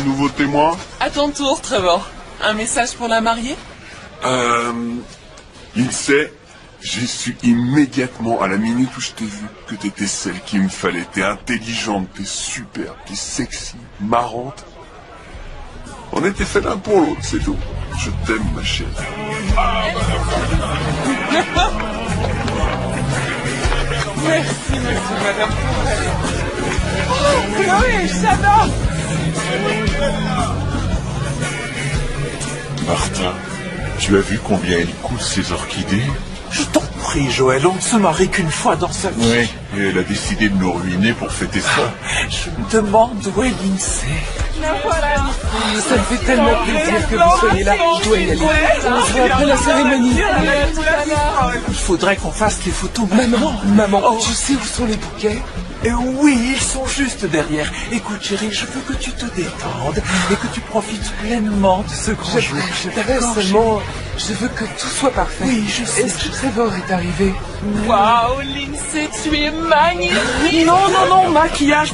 nouveau témoin? À ton tour, Trevor. Un message pour la mariée? Lindsay, j'ai su immédiatement, à la minute où je t'ai vu, que t'étais celle qu'il me fallait. T'es intelligente, t'es super, t'es sexy, marrante. On était fait l'un pour l'autre, c'est tout. Je t'aime, ma chérie. Merci, madame. Oh, Chloé, j'adore. Martin, tu as vu combien elle coûte ces orchidées? Je t'en prie, Joël, on ne se marie qu'une fois dans sa vie. Oui, et elle a décidé de nous ruiner pour fêter ça. Je me demande où est Lindsay. Ça me fait tellement plaisir que vous soyez là. Je dois y aller. On se voit après la cérémonie. Il faudrait qu'on fasse les photos. Maman, tu sais où sont les bouquets? Et oui, ils sont juste derrière. Écoute, chérie, je veux que tu te détendes et que tu profites pleinement de ce grand jour. Seulement, je veux que tout soit parfait. Oui, je sais. Est-ce que Trevor est arrivé? Waouh, Lindsay, tu es magnifique. Non, maquillage,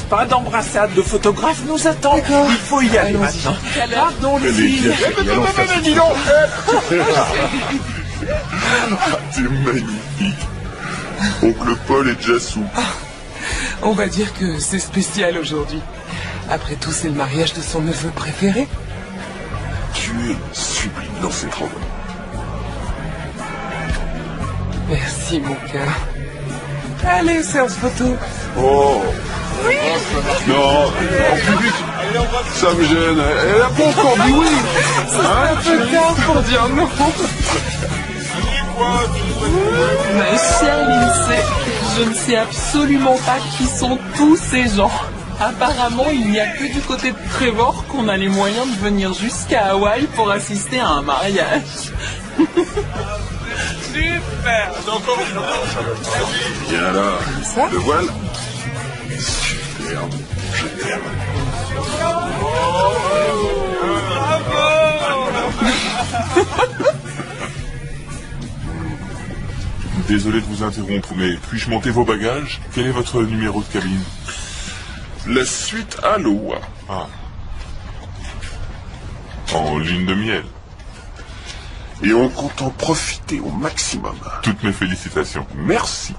pas d'embrassade. Le photographe nous attend. Il faut y aller maintenant. Pardon, les filles. Dis donc. T'es magnifique. Oncle Paul est déjà sous. On va dire que c'est spécial aujourd'hui. Après tout, c'est le mariage de son neveu préféré. Tu es sublime, non, c'est trop bon. Merci, mon cœur. Allez, séance photo. Oh. Oui. Non, en public, ça me gêne. Elle a pas encore dit oui. C'est un peu tard pour dire non. Ma chère Lindsay, je ne sais absolument pas qui sont tous ces gens. Apparemment, il n'y a que du côté de Trevor qu'on a les moyens de venir jusqu'à Hawaï pour assister à un mariage. Super. Viens là. Ça? Le voile. Superbe. Je t'aime. Désolé de vous interrompre, mais puis-je monter vos bagages? Quel est votre numéro de cabine? La suite à Loa. Ah. En lune de miel. Et on compte en profiter au maximum. Toutes mes félicitations. Merci.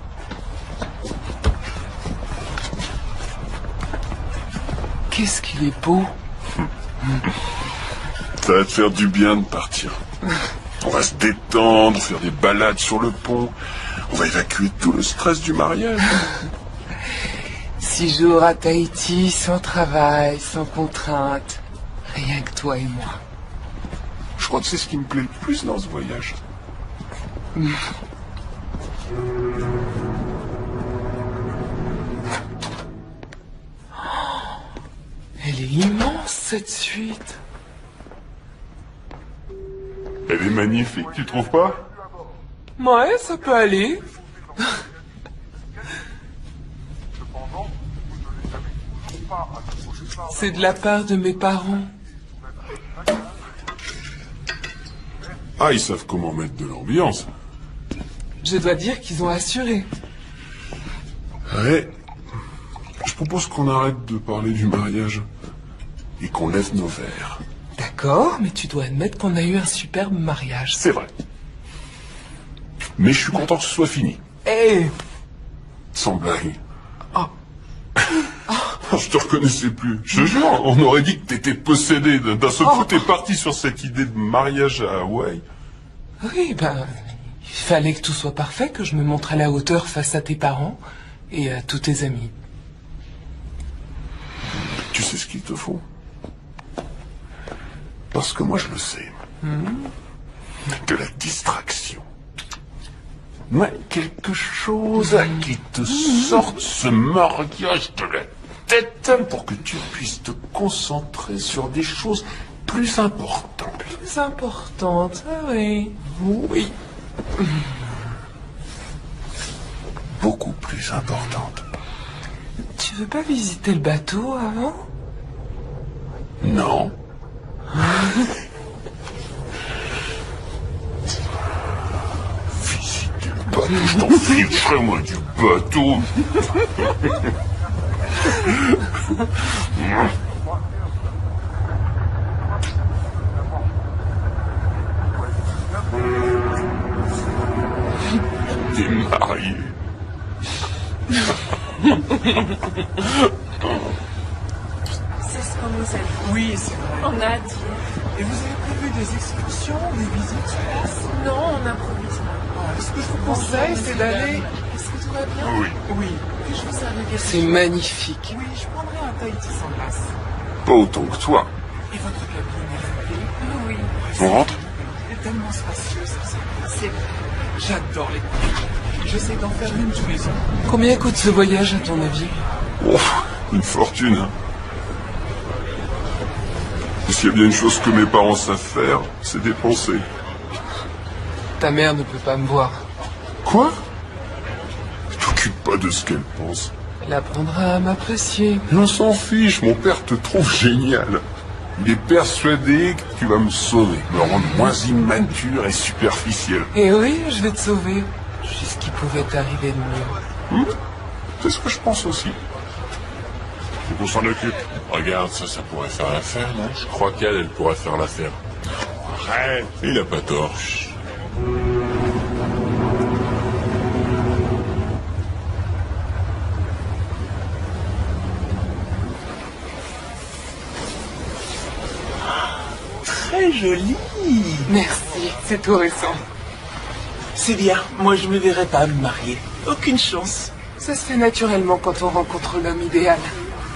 Qu'est-ce qu'il est beau. Ça va te faire du bien de partir. On va se détendre, faire des balades sur le pont. On va évacuer tout le stress du mariage. 6 jours à Tahiti, sans travail, sans contrainte. Rien que toi et moi. Je crois que c'est ce qui me plaît le plus dans ce voyage. Elle est immense, cette suite. Elle est magnifique, tu trouves pas? Ouais, ça peut aller. C'est de la part de mes parents. Ah, ils savent comment mettre de l'ambiance. Je dois dire qu'ils ont assuré. Ouais. Je propose qu'on arrête de parler du mariage et qu'on lève nos verres. D'accord, mais tu dois admettre qu'on a eu un superbe mariage. C'est vrai. Mais je suis content que ce soit fini. Hé Sans blague. Oh. Je te reconnaissais plus. Je te jure, on aurait dit que t'étais possédé. D'un seul coup, t'es parti sur cette idée de mariage à Hawaï. Oui, ben, il fallait que tout soit parfait, que je me montre à la hauteur face à tes parents et à tous tes amis. Tu sais ce qu'il te faut? Parce que moi, je le sais. De la distraction. Ouais, quelque chose qui te sorte ce mariage de la tête pour que tu puisses te concentrer sur des choses plus importantes. Plus importante, ah oui. Oui. Beaucoup plus importantes. Tu veux pas visiter le bateau avant? Non. Visiter le bateau, je t'en ficherai moi du bateau. C'est ce qu'on nous a dit. Oui, c'est vrai. On a dit. Et vous avez prévu des excursions, des visites sur place? Non, on improvise. Ce que je vous conseille, c'est d'aller... Est-ce que tout va bien? Oui. Oui. Puis-je vous servir quelque C'est chose? magnifique. Oui, je prendrai un Tahiti sans glace. Pas autant que toi. Et votre cabine, elle vous plaît? Oui, On rentre? Elle est tellement spacieuse, ça. c'est vrai. J'adore les couples. J'essaie d'en faire une tous les ans. Combien coûte ce voyage, à ton avis? Oh, une fortune, hein. Et s'il y a bien une chose que mes parents savent faire, c'est dépenser. Ta mère ne peut pas me voir. Quoi? Ne t'occupe pas de ce qu'elle pense. Elle apprendra à m'apprécier. On s'en fiche, mon père te trouve génial. Il est persuadé que tu vas me sauver, me rendre moins immature et superficiel. Et oui, je vais te sauver. Je suis ce qui pouvait t'arriver de mieux. C'est ce que je pense aussi. Faut qu'on s'en occupe. Regarde, ça pourrait faire l'affaire, non? Je crois qu'elle pourrait faire l'affaire. Arrête, il a pas tort. Chut. Très joli. Merci, c'est tout récent. C'est bien, moi je me verrais pas me marier. Aucune chance. Ça se fait naturellement quand on rencontre l'homme idéal.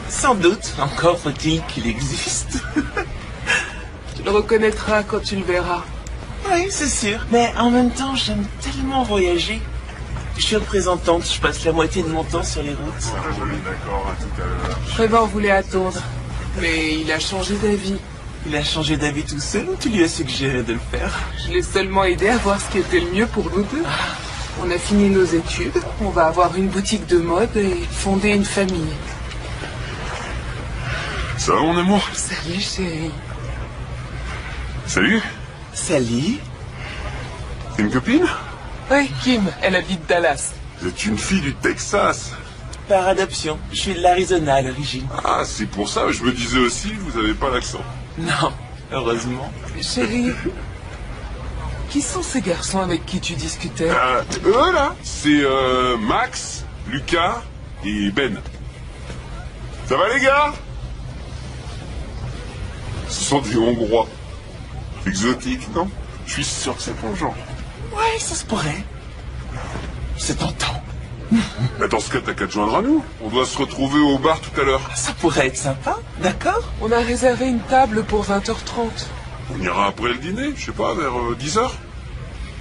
Sans doute, encore faut-il qu'il existe. Tu le reconnaîtras quand tu le verras. Oui, c'est sûr. Mais en même temps, j'aime tellement voyager. Je suis représentante, je passe la moitié de mon temps sur les routes. D'accord, à tout à l'heure. Trevor voulait attendre, mais il a changé d'avis. Il a changé d'avis tout seul ou tu lui as suggéré de le faire? Je l'ai seulement aidé à voir ce qui était le mieux pour nous deux. On a fini nos études, on va avoir une boutique de mode et fonder une famille. Ça va, mon amour? Salut chérie. Salut. Salut. C'est une copine? Oui, Kim, elle habite Dallas. Vous êtes une fille du Texas. Par adoption, je suis de l'Arizona à l'origine. Ah, c'est pour ça, je me disais aussi, vous avez pas l'accent. Non, heureusement. Chérie, qui sont ces garçons avec qui tu discutais? Eux, là, c'est Max, Lucas et Ben. Ça va, les gars? Ce sont des Hongrois. Exotiques, non? Je suis sûr que c'est ton genre. Ouais, ça se pourrait. C'est tentant. Bah, dans ce cas, t'as qu'à te joindre à nous. On doit se retrouver au bar tout à l'heure. Ça pourrait être sympa, d'accord? On a réservé une table pour 20h30. On ira après le dîner, je sais pas, vers 10h.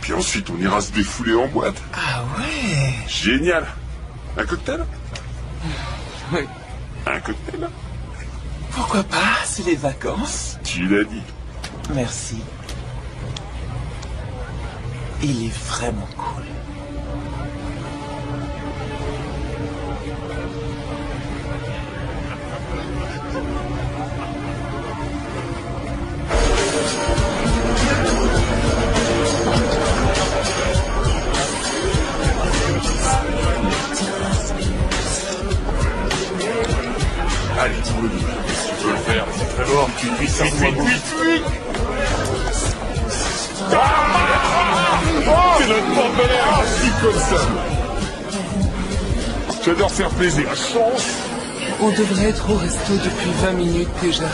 Puis ensuite, on ira se défouler en boîte. Ah ouais. Génial. Un cocktail? Oui. Un cocktail? Pourquoi pas, c'est les vacances. Tu l'as dit. Merci. Il est vraiment cool. Allez, tu peux le faire, c'est très fort. Vite. C'est notre porte-bonheur. Ah, c'est comme ça. J'adore faire plaisir. On devrait être au resto depuis 20 minutes déjà.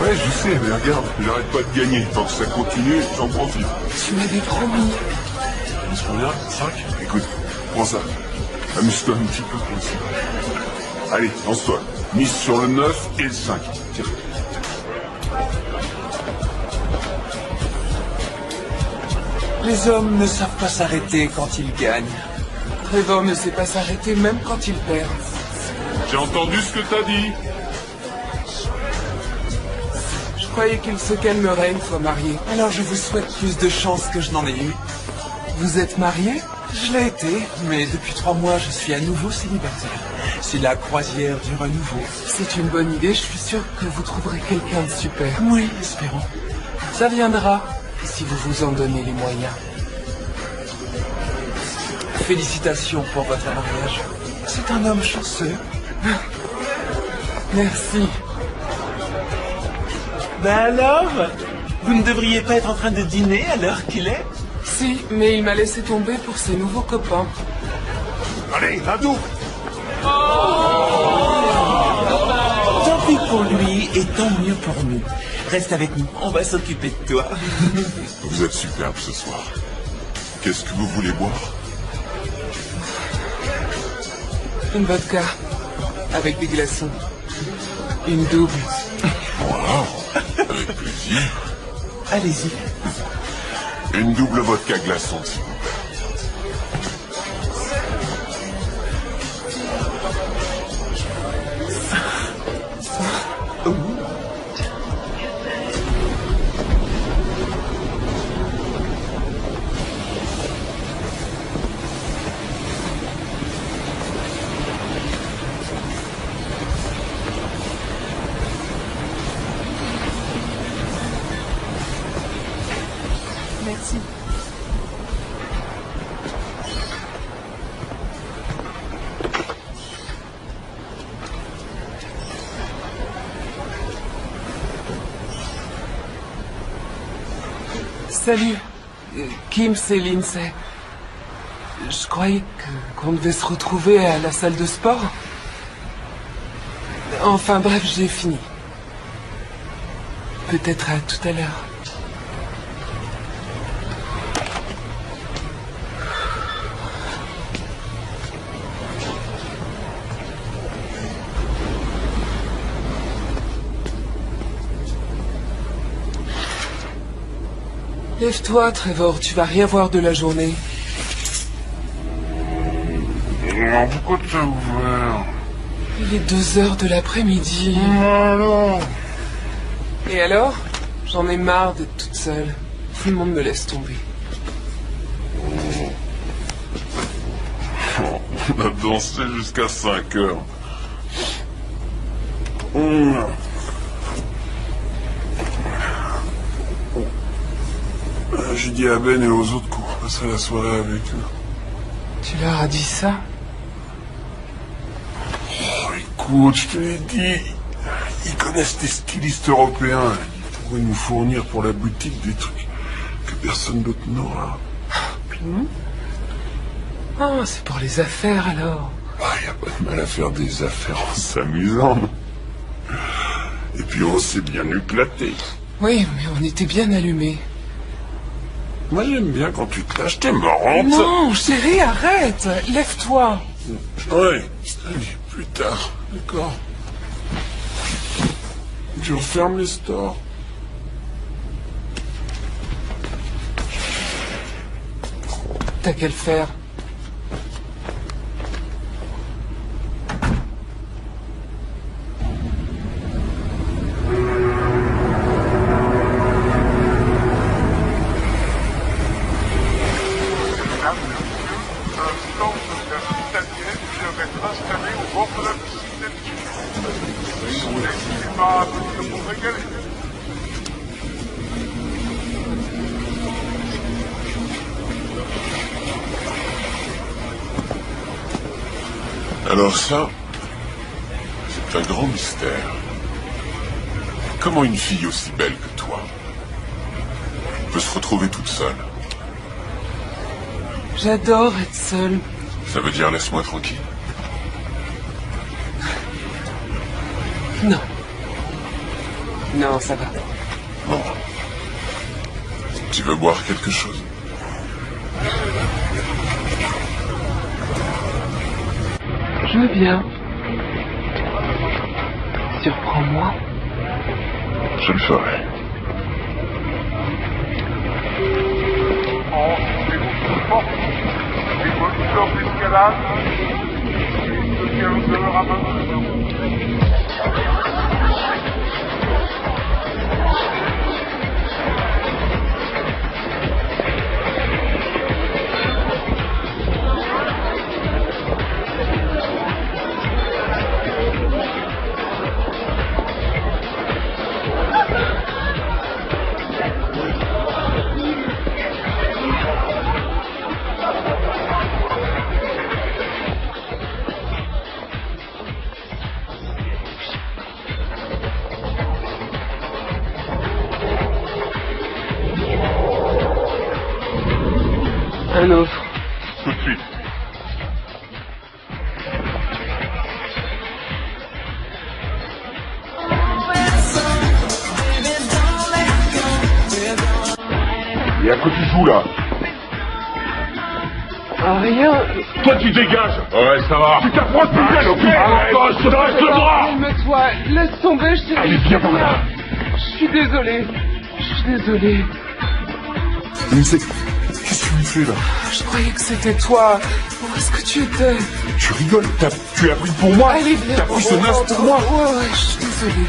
Ouais, je sais, mais regarde, j'arrête pas de gagner. Tant que ça continue, j'en profite. Tu m'avais promis. Est-ce qu'on est 5? Écoute, prends ça. Amuse-toi un petit peu comme ça. Allez, lance-toi. Mise sur le 9 et le 5. Tiens. Les hommes ne savent pas s'arrêter quand ils gagnent. Trevor ne sait pas s'arrêter même quand il perd. J'ai entendu ce que t'as dit. Je croyais qu'il se calmerait une fois marié. Alors je vous souhaite plus de chance que je n'en ai eu. Vous êtes marié? Je l'ai été, mais depuis 3 mois, je suis à nouveau célibataire. C'est la croisière du renouveau. C'est une bonne idée, je suis sûre que vous trouverez quelqu'un de super. Oui, espérons. Ça viendra, si vous vous en donnez les moyens. Félicitations pour votre mariage. C'est un homme chanceux. Merci. Ben alors, vous ne devriez pas être en train de dîner à l'heure qu'il est? Si, mais il m'a laissé tomber pour ses nouveaux copains. Allez, Rado. Tant pis pour lui et tant mieux pour nous. Reste avec nous, on va s'occuper de toi. Vous êtes superbe ce soir. Qu'est-ce que vous voulez boire? Une vodka. Avec des glaçons. Une double. Wow, avec plaisir. Allez-y. Une double vodka glaçon, s'il vous plaît. Merci. Salut. Kim, c'est Lindsay. Je croyais qu'on devait se retrouver à la salle de sport. Enfin bref, j'ai fini. Peut-être à tout à l'heure. Lève-toi, Trevor, tu vas rien voir de la journée. Pourquoi tu as ouvert? Il est 2 heures de l'après-midi. Alors? Et alors? J'en ai marre d'être toute seule. Tout le monde me laisse tomber. On a dansé jusqu'à 5 heures. J'ai dit à Ben et aux autres qu'on passerait la soirée avec eux. Tu leur as dit ça? Oh, écoute, je te l'ai dit. Ils connaissent des stylistes européens. Ils pourraient nous fournir pour la boutique des trucs que personne d'autre n'aura. Ah, c'est pour les affaires alors. Y a pas de mal à faire des affaires en s'amusant. Et puis on s'est bien éclaté. Oui, mais on était bien allumés. Moi j'aime bien quand tu te lâches, t'es marrante. Non, chérie, arrête. Lève-toi. Ouais, allez, plus tard, d'accord. Je referme les stores. T'as qu'à le faire. Alors ça, c'est un grand mystère. Comment une fille aussi belle que toi peut se retrouver toute seule? J'adore être seule. Ça veut dire laisse-moi tranquille. Non. Non, ça va. Bon. Tu veux boire quelque chose? Je veux bien. Surprends-moi. Je le ferai. Un autre. Tout de suite. Et à quoi tu joues là? Rien. Toi tu dégages. Ouais, ça va. Tu t'approches plus vite, ok? Attends, je te reste le bras. Calme-toi, laisse tomber, je Allez, viens par là. Je suis désolé. Lindsay, qu'est-ce que tu me fais là? Je croyais que c'était toi. Où est-ce que tu étais? Tu rigoles, tu l'as pris pour moi? Allez, viens. T'as pris ce naze pour moi? Ouais, je suis désolé.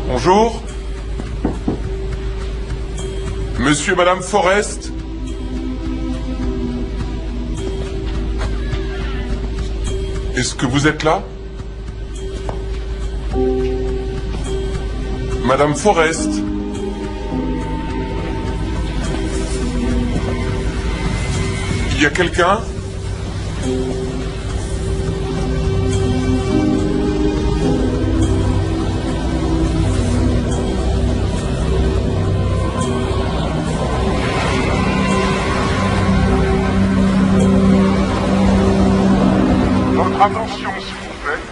Bonjour. Monsieur et Madame Forrest. Est-ce que vous êtes là? Madame Forrest. Il y a quelqu'un? Attention, s'il vous plaît.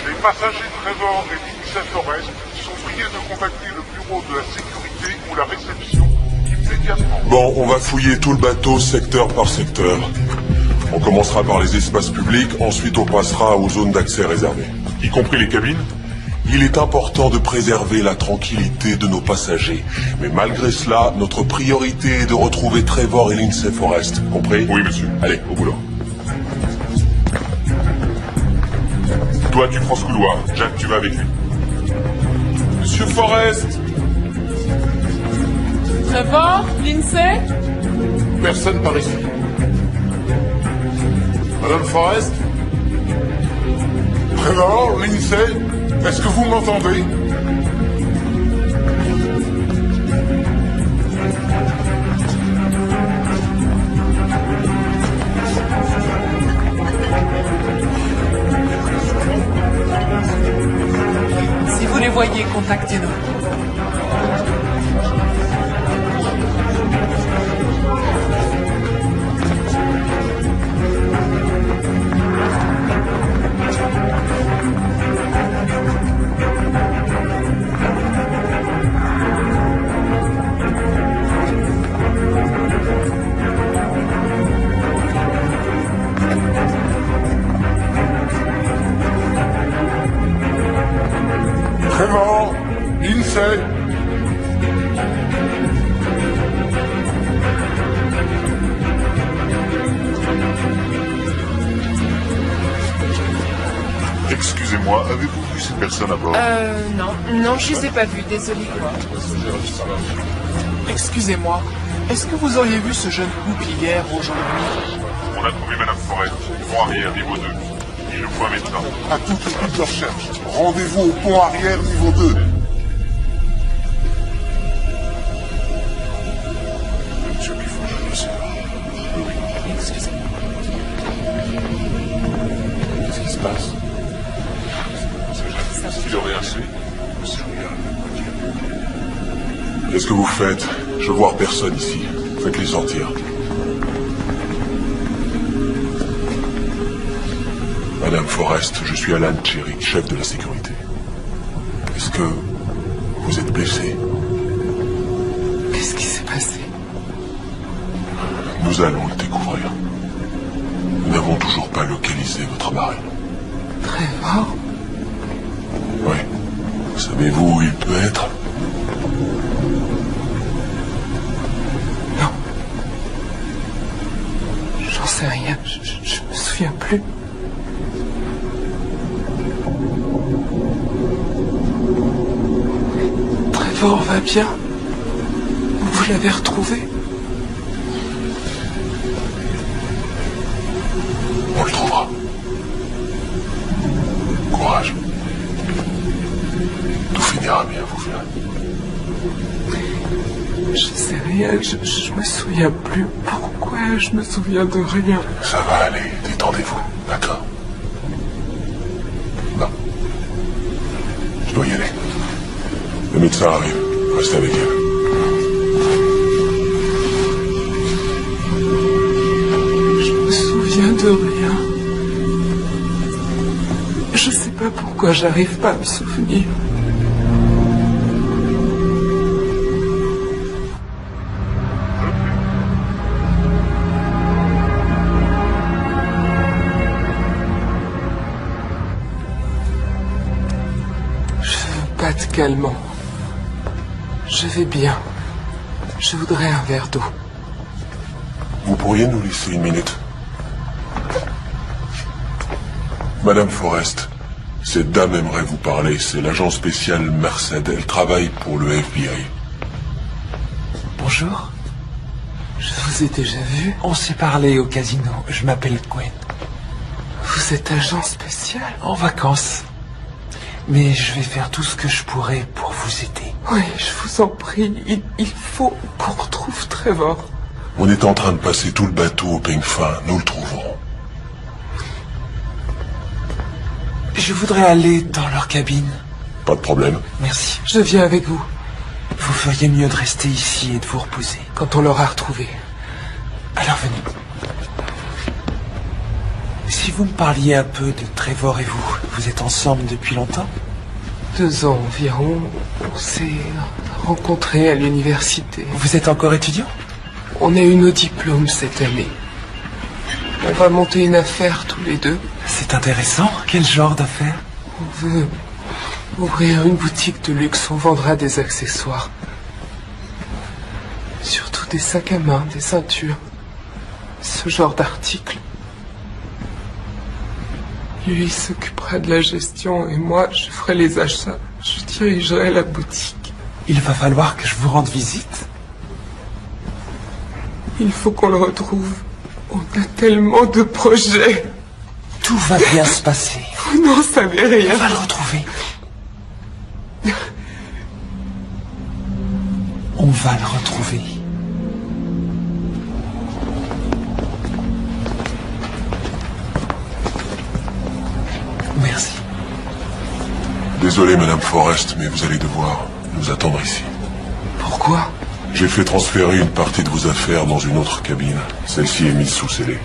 Les passagers Trevor et Lindsay Forrest sont priés de contacter le bureau de la sécurité ou la réception immédiatement. Bon, on va fouiller tout le bateau secteur par secteur. On commencera par les espaces publics, ensuite on passera aux zones d'accès réservées. Y compris les cabines? Il est important de préserver la tranquillité de nos passagers. Mais malgré cela, notre priorité est de retrouver Trevor et Lindsay Forrest. Compris? Oui, monsieur. Allez, au boulot. Toi, tu prends ce couloir. Jack, tu vas avec lui. Monsieur Forrest! Trevor, Lindsay? Personne par ici. Madame Forrest? Trevor, Lindsay, est-ce que vous m'entendez? Si vous les voyez, contactez-nous. Trevor, Lindsay. Excusez-moi, avez-vous vu ces personnes à bord? Non, je les ai pas vus, désolé. Excusez-moi, est-ce que vous auriez vu ce jeune couple hier ou aujourd'hui? On a trouvé Madame Forrest, pont arrière, niveau 2. Il nous faut un médecin. À toute l'équipe de recherche, rendez-vous au pont arrière, niveau 2. Monsieur Biffon, je le sais. Oui. Excusez-moi. Qu'est-ce qui se passe? Il aurait assez. Qu'est-ce que vous faites? Je veux voir personne ici. Faites-les sortir. Madame Forrest, je suis Alan Cherry, chef de la sécurité. Est-ce que vous êtes blessé? Qu'est-ce qui s'est passé? Nous allons le découvrir. Nous n'avons toujours pas localisé votre appareil. Trevor? Oui. Savez-vous où il peut être? Non. J'en sais rien. Je me souviens plus. Trevor va bien? Vous l'avez retrouvé? On le trouvera. Courage. Tout finira bien, vous verrez. Je sais rien, je me souviens plus. Pourquoi je me souviens de rien? Ça va aller, détendez-vous, d'accord? Non. Je dois y aller. Le médecin arrive, restez avec elle. Je me souviens de rien. Je sais pas pourquoi j'arrive pas à me souvenir. Pas de calmant. Je vais bien. Je voudrais un verre d'eau. Vous pourriez nous laisser une minute? Madame Forrest, cette dame aimerait vous parler. C'est l'agent spécial Merced. Elle travaille pour le FBI. Bonjour. Je vous ai déjà vu. On s'est parlé au casino. Je m'appelle Gwen. Vous êtes agent spécial? En vacances. Mais je vais faire tout ce que je pourrai pour vous aider. Oui, je vous en prie. Il faut qu'on retrouve Trevor. On est en train de passer tout le bateau au peigne fin. Nous le trouverons. Je voudrais aller dans leur cabine. Pas de problème. Merci. Je viens avec vous. Vous feriez mieux de rester ici et de vous reposer. Quand on l'aura retrouvé. Alors venez. Si vous me parliez un peu de Trevor et vous êtes ensemble depuis longtemps? 2 ans environ. On s'est rencontrés à l'université. Vous êtes encore étudiant? On a eu nos diplômes cette année. On va monter une affaire tous les deux. C'est intéressant. Quel genre d'affaire? On veut ouvrir une boutique de luxe. On vendra des accessoires. Surtout des sacs à main, des ceintures. Ce genre d'articles. Lui s'occupera de la gestion et moi, je ferai les achats. Je dirigerai la boutique. Il va falloir que je vous rende visite. Il faut qu'on le retrouve. On a tellement de projets. Tout va bien se passer. Vous n'en savez rien. On va le retrouver. On va le retrouver. Merci. Désolé, Madame Forrest, mais vous allez devoir nous attendre ici. Pourquoi? J'ai fait transférer une partie de vos affaires dans une autre cabine. Celle-ci est mise sous scellé.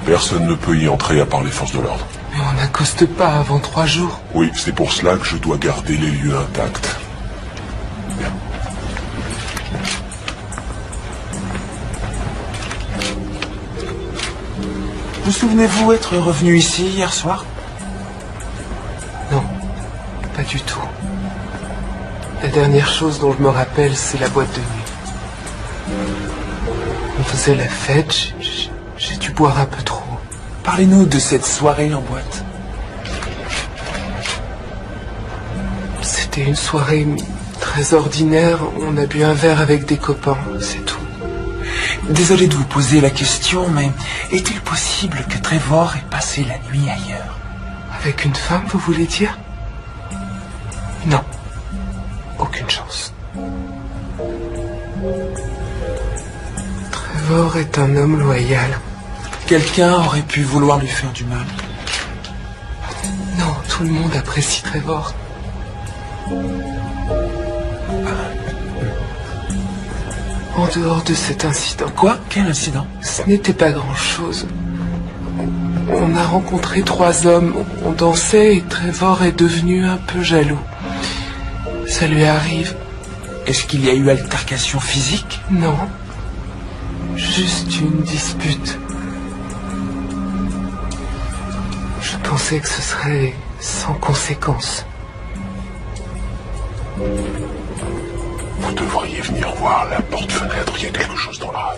Personne ne peut y entrer à part les forces de l'ordre. Mais on n'accoste pas avant 3 jours. Oui, c'est pour cela que je dois garder les lieux intacts. Bien. Vous souvenez-vous être revenu ici hier soir? Non, pas du tout. La dernière chose dont je me rappelle, c'est la boîte de nuit. On faisait la fête, j'ai dû boire un peu trop. Parlez-nous de cette soirée en boîte. C'était une soirée très ordinaire. On a bu un verre avec des copains, c'est tout. Désolé de vous poser la question, mais est-il possible que Trevor ait passé la nuit ailleurs? Avec une femme, vous voulez dire? Non. Aucune chance. Trevor est un homme loyal. Quelqu'un aurait pu vouloir lui faire du mal. Non, tout le monde apprécie Trevor. En dehors de cet incident. Quoi? Quel incident? Ce n'était pas grand-chose. On a rencontré 3 hommes. On dansait et Trevor est devenu un peu jaloux. Ça lui arrive. Est-ce qu'il y a eu altercation physique? Non. Juste une dispute. Je pensais que ce serait sans conséquence. Vous devriez venir voir la porte-fenêtre. Il y a quelque chose dans la rame.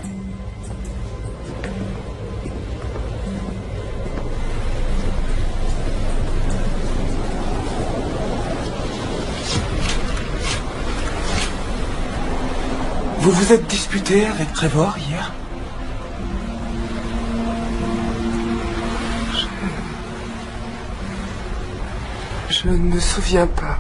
Vous vous êtes disputé avec Trevor hier? Je ne me souviens pas.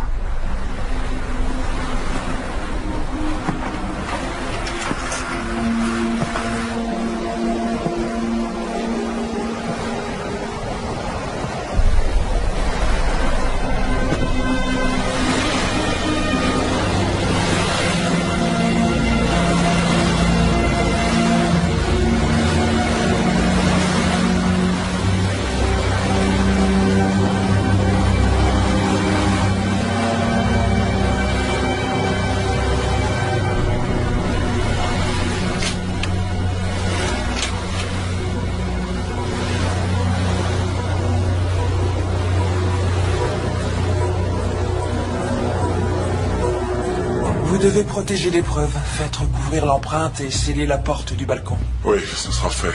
Vous devez protéger les preuves. Faites recouvrir l'empreinte et sceller la porte du balcon. Oui, ce sera fait.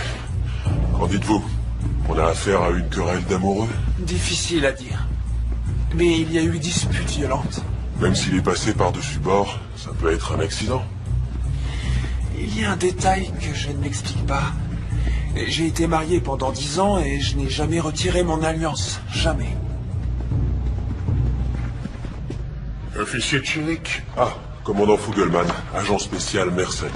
Qu'en dites-vous? On a affaire à une querelle d'amoureux? Difficile à dire. Mais il y a eu dispute violente. Même s'il est passé par-dessus bord, ça peut être un accident. Il y a un détail que je ne m'explique pas. J'ai été marié pendant 10 ans et je n'ai jamais retiré mon alliance. Jamais. Officier Chiric, Ah, commandant Fuggelman, agent spécial Merced.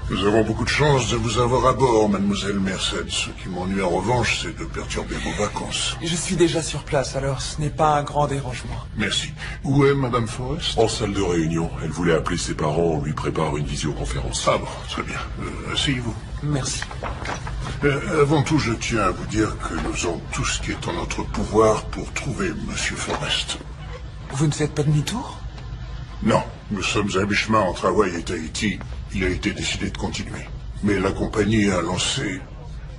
nous avons beaucoup de chance de vous avoir à bord, mademoiselle Merced. Ce qui m'ennuie en revanche, c'est de perturber vos vacances. Je suis déjà sur place, alors ce n'est pas un grand dérangement. Merci. Où est madame Forrest? En salle de réunion, elle voulait appeler ses parents, on lui prépare une visioconférence. Ah bon, très bien. Asseyez-vous. Merci. Avant tout, je tiens à vous dire que nous faisons tout ce qui est en notre pouvoir pour trouver monsieur Forrest. Vous ne faites pas demi-tour? Non, nous sommes à mi-chemin entre Hawaï et Tahiti. Il a été décidé de continuer. Mais la compagnie a lancé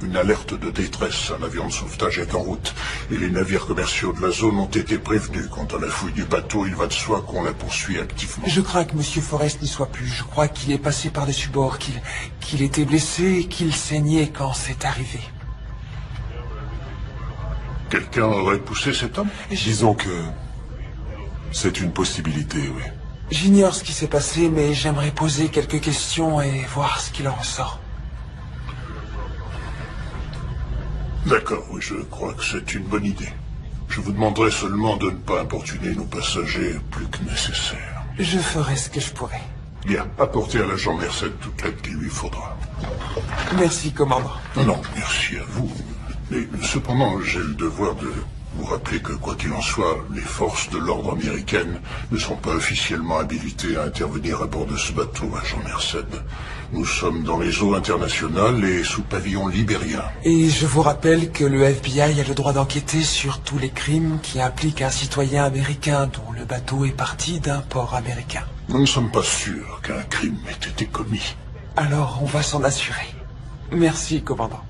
une alerte de détresse. Un avion de sauvetage est en route. Et les navires commerciaux de la zone ont été prévenus. Quant à la fouille du bateau, il va de soi qu'on la poursuit activement. Je crains que Monsieur Forrest n'y soit plus. Je crois qu'il est passé par-dessus bord, qu'il était blessé et qu'il saignait quand c'est arrivé. Quelqu'un aurait poussé cet homme? Disons que c'est une possibilité, oui. J'ignore ce qui s'est passé, mais j'aimerais poser quelques questions et voir ce qu'il en ressort. D'accord, oui, je crois que c'est une bonne idée. Je vous demanderai seulement de ne pas importuner nos passagers plus que nécessaire. Je ferai ce que je pourrai. Bien, apportez à l'agent Merced toute l'aide qu'il lui faudra. Merci, commandant. Non, merci à vous. Mais cependant, j'ai le devoir de vous rappeler que, quoi qu'il en soit, les forces de l'ordre américaines ne sont pas officiellement habilitées à intervenir à bord de ce bateau, agent Merced. Nous sommes dans les eaux internationales et sous pavillon libérien. Et je vous rappelle que le FBI a le droit d'enquêter sur tous les crimes qui impliquent un citoyen américain dont le bateau est parti d'un port américain. Nous ne sommes pas sûrs qu'un crime ait été commis. Alors, on va s'en assurer. Merci, commandant.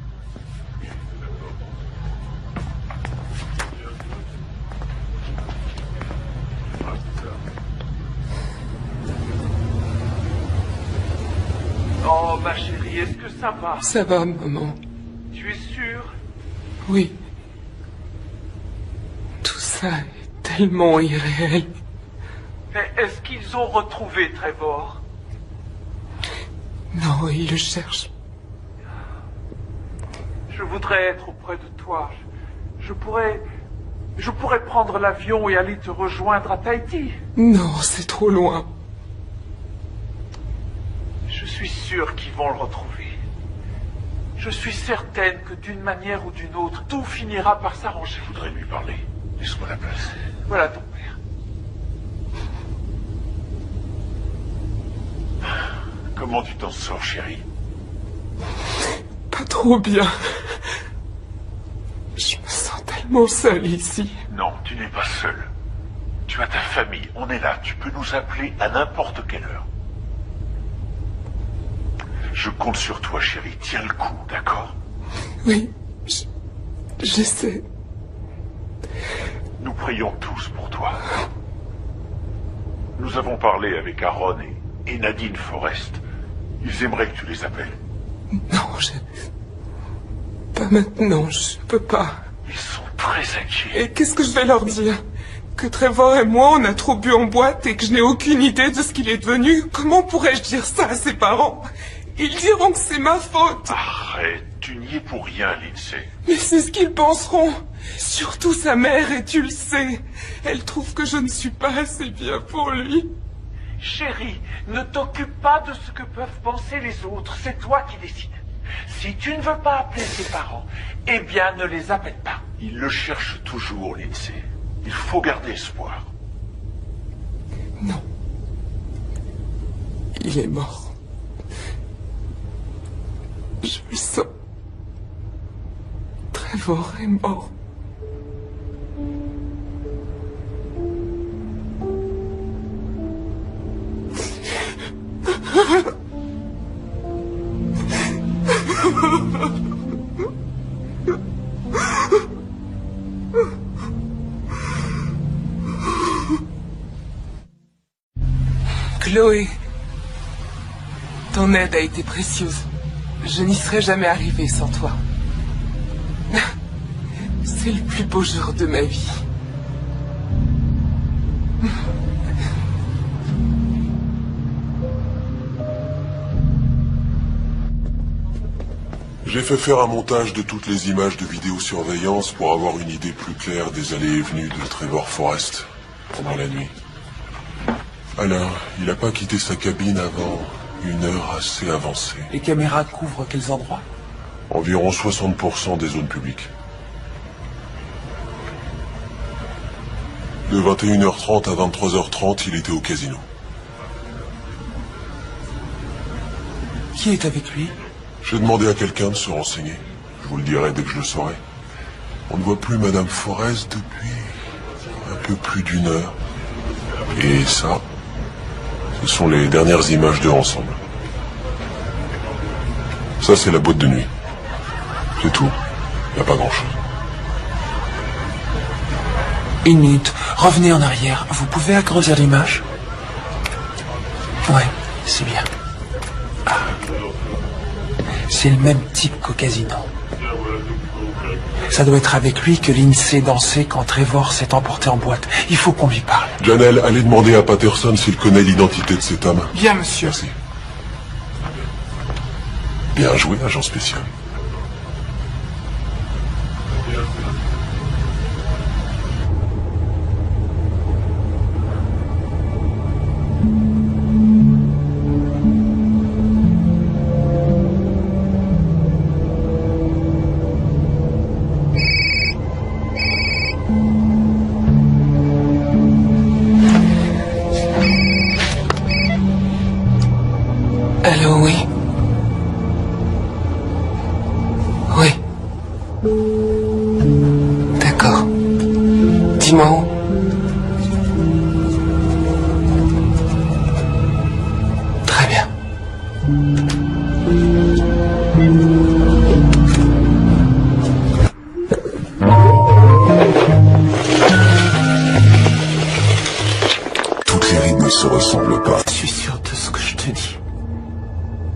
Oh, ma chérie, est-ce que ça va? Ça va, maman. Tu es sûre? Oui. Tout ça est tellement irréel. Mais est-ce qu'ils ont retrouvé Trevor? Non, ils le cherchent. Je voudrais être auprès de toi. Je pourrais prendre l'avion et aller te rejoindre à Tahiti. Non, c'est trop loin. Je suis sûr qu'ils vont le retrouver. Je suis certaine que d'une manière ou d'une autre, tout finira par s'arranger. Je voudrais lui parler. Laisse-moi la place. Voilà ton père. Comment tu t'en sors, chérie? Pas trop bien. Je me sens tellement seule ici. Non, tu n'es pas seul. Tu as ta famille, on est là. Tu peux nous appeler à n'importe quelle heure. Je compte sur toi, chérie. Tiens le coup, d'accord? Oui, j'essaie. Nous prions tous pour toi. Nous avons parlé avec Aaron et Nadine Forrest. Ils aimeraient que tu les appelles. Non, pas maintenant, je peux pas. Ils sont très inquiets. Et qu'est-ce que je vais leur dire? Que Trevor et moi, on a trop bu en boîte et que je n'ai aucune idée de ce qu'il est devenu? Comment pourrais-je dire ça à ses parents? Ils diront que c'est ma faute. Arrête, tu n'y es pour rien, Lindsay. Mais c'est ce qu'ils penseront. Surtout sa mère, et tu le sais. Elle trouve que je ne suis pas assez bien pour lui. Chérie, ne t'occupe pas de ce que peuvent penser les autres. C'est toi qui décides. Si tu ne veux pas appeler tes parents, eh bien ne les appelle pas. Ils le cherchent toujours, Lindsay. Il faut garder espoir. Non. Il est mort. Je le sens. Trevor est mort. Chloé, Ton aide a été précieuse. Je n'y serais jamais arrivé sans toi. C'est le plus beau jour de ma vie. J'ai fait faire un montage de toutes les images de vidéosurveillance pour avoir une idée plus claire des allées et venues de Trevor Forrest pendant la nuit. Alors, il n'a pas quitté sa cabine avant une heure assez avancée. Les caméras couvrent quels endroits? Environ 60% des zones publiques. De 21h30 à 23h30, il était au casino. Qui est avec lui? J'ai demandé à quelqu'un de se renseigner. Je vous le dirai dès que je le saurai. On ne voit plus Madame Forrest depuis un peu plus d'une heure. Et ça, ce sont les dernières images d'eux ensemble. Ça, c'est la boîte de nuit. C'est tout. Il n'y a pas grand-chose. Une minute. Revenez en arrière. Vous pouvez agrandir l'image? Ouais, c'est bien. Ah. C'est le même type qu'au casino. Ça doit être avec lui que l'INSEE dansait quand Trevor s'est emporté en boîte. Il faut qu'on lui parle. Janelle, allez demander à Patterson s'il connaît l'identité de cet homme. Bien, monsieur. Merci. Bien joué, agent spécial. Allô, oui. Oui. D'accord. Dis-moi où. Très bien. Toutes les rides ne se ressemblent pas. Je suis sûr de ce que je te dis.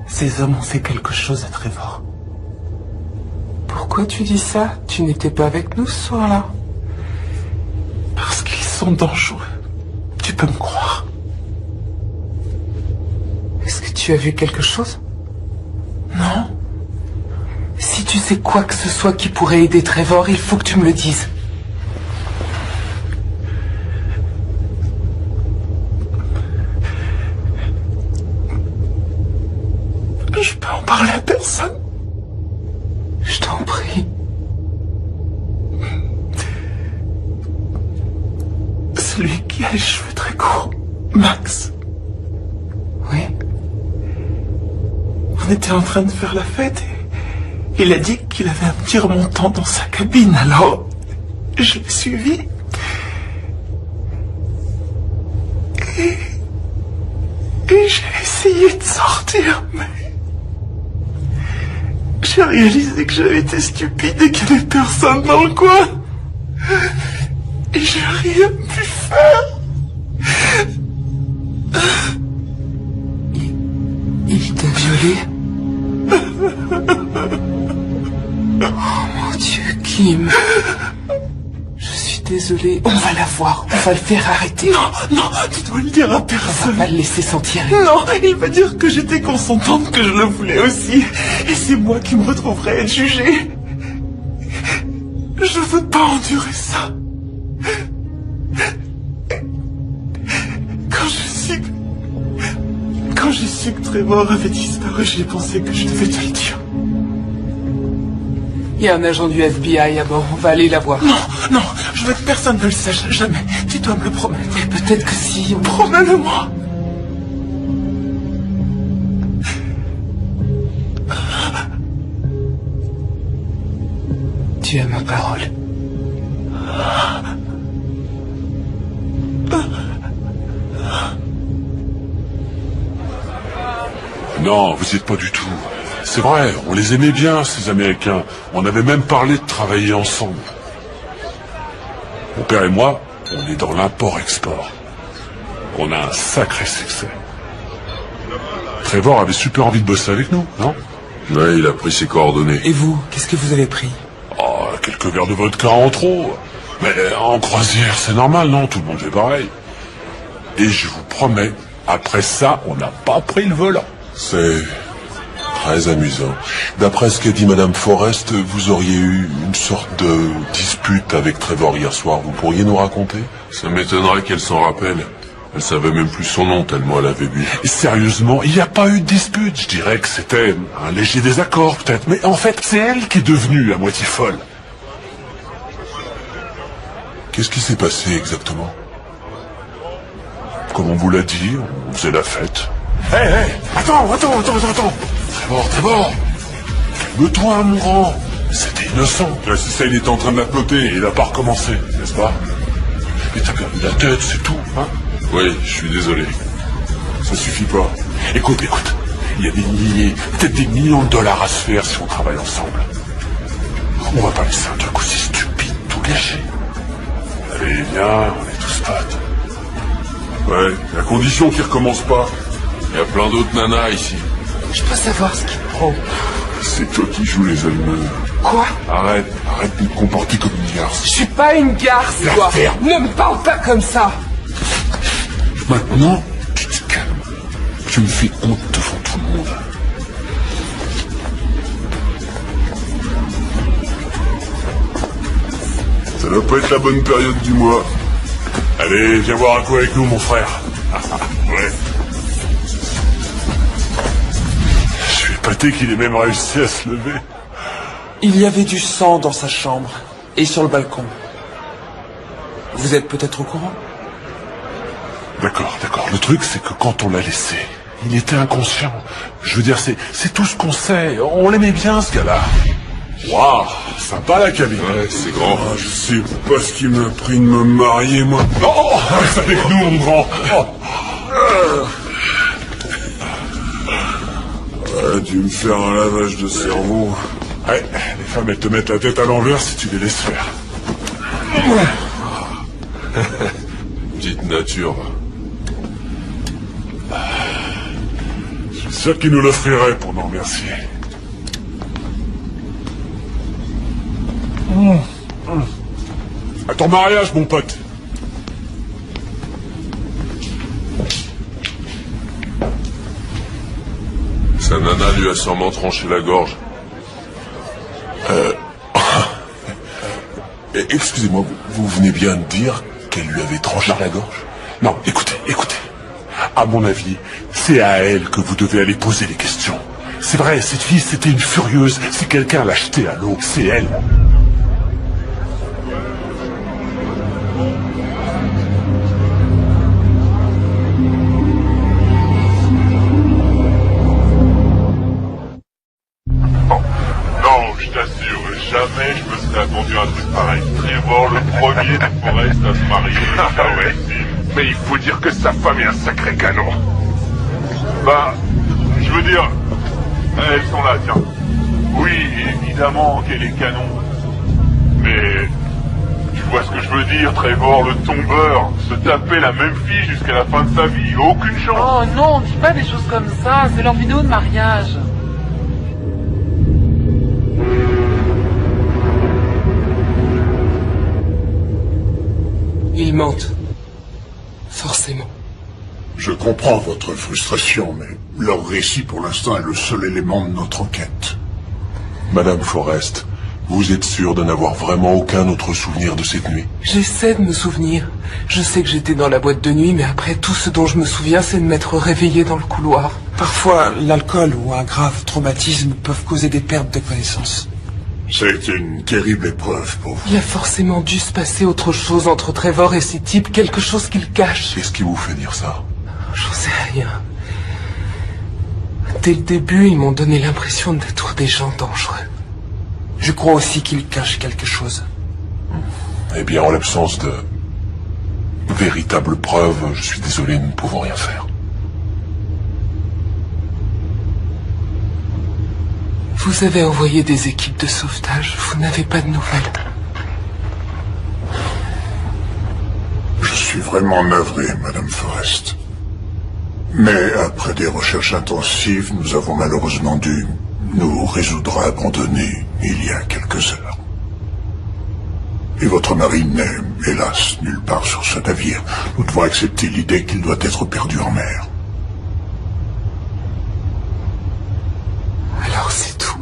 Ces hommes ont fait quelque chose à Trevor. Pourquoi tu dis ça? Tu n'étais pas avec nous ce soir-là? Parce qu'ils sont dangereux. Tu peux me croire. Est-ce que tu as vu quelque chose? Non? Si tu sais quoi que ce soit qui pourrait aider Trevor, il faut que tu me le dises. Je peux en parler à personne. Je t'en prie. Celui qui a les cheveux très courts. Max. Oui? On était en train de faire la fête et il a dit qu'il avait un petit remontant dans sa cabine, alors je l'ai suivi. Et j'ai essayé de sortir, mais j'ai réalisé que j'avais été stupide et qu'il n'y avait personne dans le coin. Et j'ai rien pu faire. Il t'a violé? Oh mon Dieu, Kim. Je suis désolé. On va la voir. On va le faire arrêter. Non, tu dois le dire à On va personne. pas le laisser s'en tirer. Non, il va dire que j'étais consentante, que je le voulais aussi. Et c'est moi qui me retrouverai à être jugée. Je veux pas endurer ça. Quand j'ai su que Trevor avait disparu, j'ai pensé que je devais te le dire. Il y a un agent du FBI à bord. On va aller la voir. Non, je veux que personne ne le sache, jamais. Tu dois me le promettre. Mais peut-être que si... Promets-le-moi. Tu as ma parole. Non, vous y êtes pas du tout. C'est vrai, on les aimait bien, ces Américains. On avait même parlé de travailler ensemble. Mon père et moi, on est dans l'import-export. On a un sacré succès. Trevor avait super envie de bosser avec nous, non? Ouais, il a pris ses coordonnées. Et vous, qu'est-ce que vous avez pris? Oh, quelques verres de vodka en trop. Mais en croisière, c'est normal, non? Tout le monde fait pareil. Et je vous promets, après ça, on n'a pas pris le volant. C'est très amusant. D'après ce qu'a dit Madame Forrest, vous auriez eu une sorte de dispute avec Trevor hier soir. Vous pourriez nous raconter? Ça m'étonnerait qu'elle s'en rappelle. Elle savait même plus son nom tellement elle avait bu. Et sérieusement, il n'y a pas eu de dispute. Je dirais que c'était un léger désaccord, peut-être. Mais en fait, c'est elle qui est devenue à moitié folle. Qu'est-ce qui s'est passé exactement? Comme on vous l'a dit, on faisait la fête. Hé, attends. Trevor, calme-toi, mon grand. C'était innocent. Là, c'est ça, il était en train de la ploter et il n'a pas recommencé, n'est-ce pas? Mais t'as perdu la tête, c'est tout, hein? Oui, je suis désolé. Ça suffit pas. Écoute, il y a des milliers, peut-être des millions de dollars à se faire si on travaille ensemble. On va pas laisser un truc aussi stupide tout gâcher. Allez, viens, on est tous potes. Ouais, à condition qu'il recommence pas. Il y a plein d'autres nanas ici. Je peux savoir ce qu'il prend. C'est toi qui joues les allumeurs. Quoi? Arrête de te comporter comme une garce. Je suis pas une garce, La toi. ferme. Ne me parle pas comme ça. Maintenant, tu te calmes. Tu me fais honte devant tout le monde. Ça doit pas être la bonne période du mois. Allez, viens boire un coup avec nous, mon frère. Ouais. Je suis épaté qu'il ait même réussi à se lever. Il y avait du sang dans sa chambre et sur le balcon. Vous êtes peut-être au courant? D'accord. Le truc, c'est que quand on l'a laissé, il était inconscient. Je veux dire, c'est tout ce qu'on sait. On l'aimait bien, ce gars-là. Waouh, sympa la cabine. Ouais, c'est grand. Je sais pas ce qui m'a pris de me marier, moi. Oh, reste avec nous, mon grand. Dû me faire un lavage de cerveau. Ouais, les femmes, elles te mettent la tête à l'envers si tu les laisses faire. Petite nature. Je suis sûr qu'il nous l'offrirait pour nous remercier. À ton mariage, mon pote. Sa nana lui a sûrement tranché la gorge. Excusez-moi, vous venez bien de dire qu'elle lui avait tranché la gorge? Non, écoutez. À mon avis, c'est à elle que vous devez aller poser les questions. C'est vrai, cette fille, c'était une furieuse. Si quelqu'un l'a jetée à l'eau, c'est elle. Non, je t'assure, jamais je me serais attendu à un truc pareil. Trevor, le premier de Forrest à se marier. Ah ouais. Mais il faut dire que sa femme est un sacré canon. Bah, je veux dire, elles sont là, tiens. Oui, évidemment qu'elle est canon. Mais, tu vois ce que je veux dire, Trevor, le tombeur, se taper la même fille jusqu'à la fin de sa vie, aucune chance. Oh non, dis pas des choses comme ça. C'est leur vidéo de mariage. Ils mentent. Forcément. Je comprends votre frustration, mais leur récit pour l'instant est le seul élément de notre enquête. Madame Forrest, vous êtes sûre de n'avoir vraiment aucun autre souvenir de cette nuit? J'essaie de me souvenir. Je sais que j'étais dans la boîte de nuit, mais après, tout ce dont je me souviens, c'est de m'être réveillé dans le couloir. Parfois, l'alcool ou un grave traumatisme peuvent causer des pertes de connaissance. C'est une terrible épreuve pour vous. Il a forcément dû se passer autre chose entre Trevor et ces types, quelque chose qu'il cache. Qu'est-ce qui vous fait dire ça? J'en sais rien. Dès le début, ils m'ont donné l'impression d'être des gens dangereux. Je crois aussi qu'il cache quelque chose. Eh bien, en l'absence de véritables preuves, je suis désolé, nous ne pouvons rien faire. Vous avez envoyé des équipes de sauvetage, vous n'avez pas de nouvelles. Je suis vraiment navré, Madame Forrest. Mais après des recherches intensives, nous avons malheureusement dû nous résoudre à abandonner il y a quelques heures. Et votre mari n'est, hélas, nulle part sur ce navire. Nous devons accepter l'idée qu'il doit être perdu en mer. Alors c'est tout.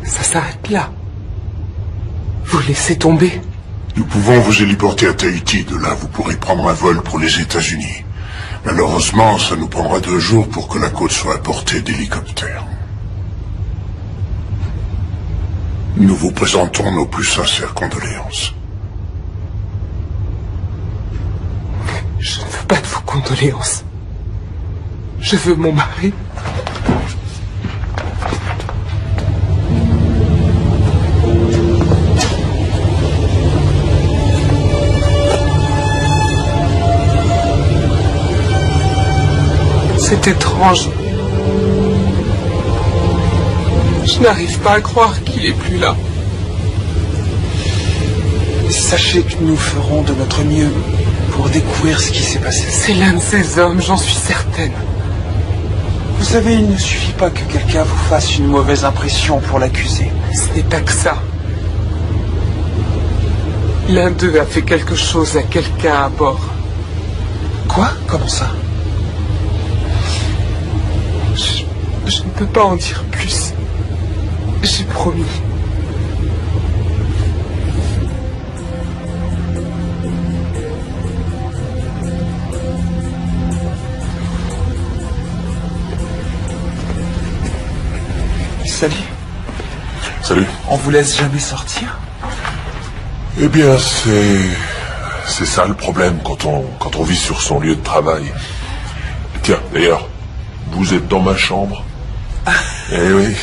Ça s'arrête là. Vous laissez tomber. Nous pouvons vous héliporter à Tahiti. De là, vous pourrez prendre un vol pour les États-Unis. Malheureusement, ça nous prendra 2 jours pour que la côte soit à portée d'hélicoptères. Nous vous présentons nos plus sincères condoléances. Je ne veux pas de vos condoléances. Je veux mon mari. C'est étrange. Je n'arrive pas à croire qu'il est plus là. Sachez que nous ferons de notre mieux pour découvrir ce qui s'est passé. C'est l'un de ces hommes, j'en suis certaine. Vous savez, il ne suffit pas que quelqu'un vous fasse une mauvaise impression pour l'accuser. Ce n'est pas que ça. L'un d'eux a fait quelque chose à quelqu'un à bord. Quoi? Comment ça? Je ne peux pas en dire plus. J'ai promis. Salut. Salut. On vous laisse jamais sortir? Eh bien, c'est ça le problème quand on vit sur son lieu de travail. Tiens, d'ailleurs, vous êtes dans ma chambre. Eh oui.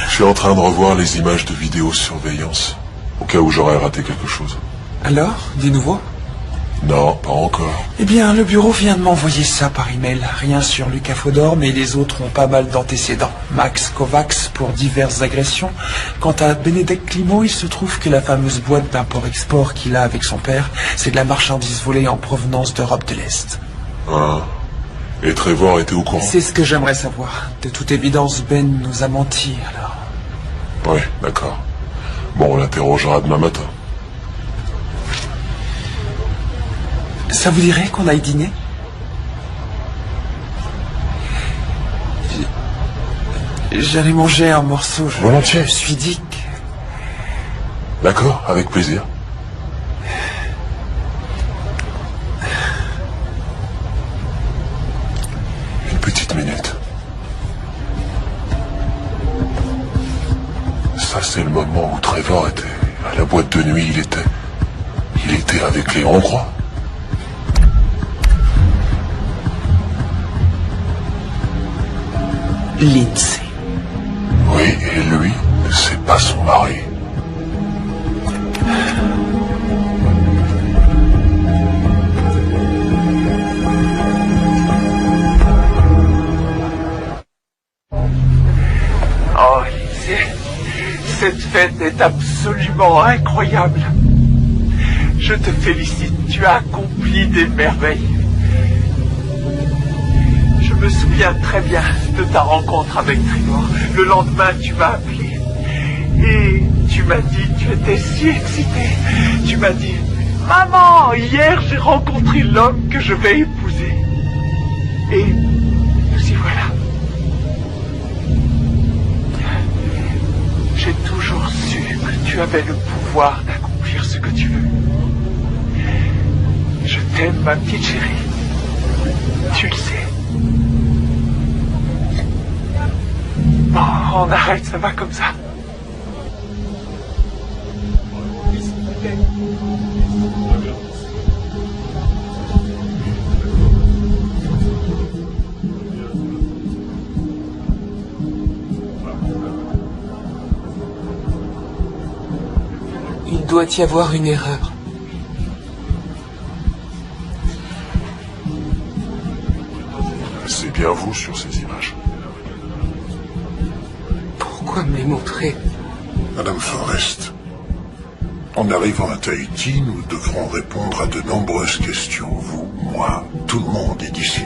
Je suis en train de revoir les images de vidéosurveillance, au cas où j'aurais raté quelque chose. Alors, des nouveaux? Non, pas encore. Eh bien, le bureau vient de m'envoyer ça par email. Rien sur Lucas Fodor, mais les autres ont pas mal d'antécédents. Max Kovacs pour diverses agressions. Quant à Bénédicte Climo, il se trouve que la fameuse boîte d'import-export qu'il a avec son père, c'est de la marchandise volée en provenance d'Europe de l'Est. Ah. Et Trevor était au courant? C'est ce que j'aimerais savoir. De toute évidence, Ben nous a menti, alors. Oui, d'accord. Bon, on l'interrogera demain matin. Ça vous dirait qu'on aille dîner? J'allais manger un morceau, Volontiers. Je me suis dit que... D'accord, avec plaisir. Une petite minute. Ça, c'est le moment où Trevor était à la boîte de nuit. Il était avec les Hongrois. Lindsay. Oui, et lui, c'est pas son mari. Oh, Lindsay, cette fête est absolument incroyable. Je te félicite, tu as accompli des merveilles. Je me souviens très bien de ta rencontre avec Trevor. Le lendemain, tu m'as appelé. Et tu m'as dit, tu étais si excité. Tu m'as dit, maman, hier j'ai rencontré l'homme que je vais épouser. Et nous y voilà. J'ai toujours su que tu avais le pouvoir d'accomplir ce que tu veux. Je t'aime, ma petite chérie. Tu le sais. Bon, on arrête, ça va comme ça. Il doit y avoir une erreur. C'est bien vous sur ces images. Pourquoi me les montrer? Madame Forrest, en arrivant à Tahiti, nous devrons répondre à de nombreuses questions, vous, moi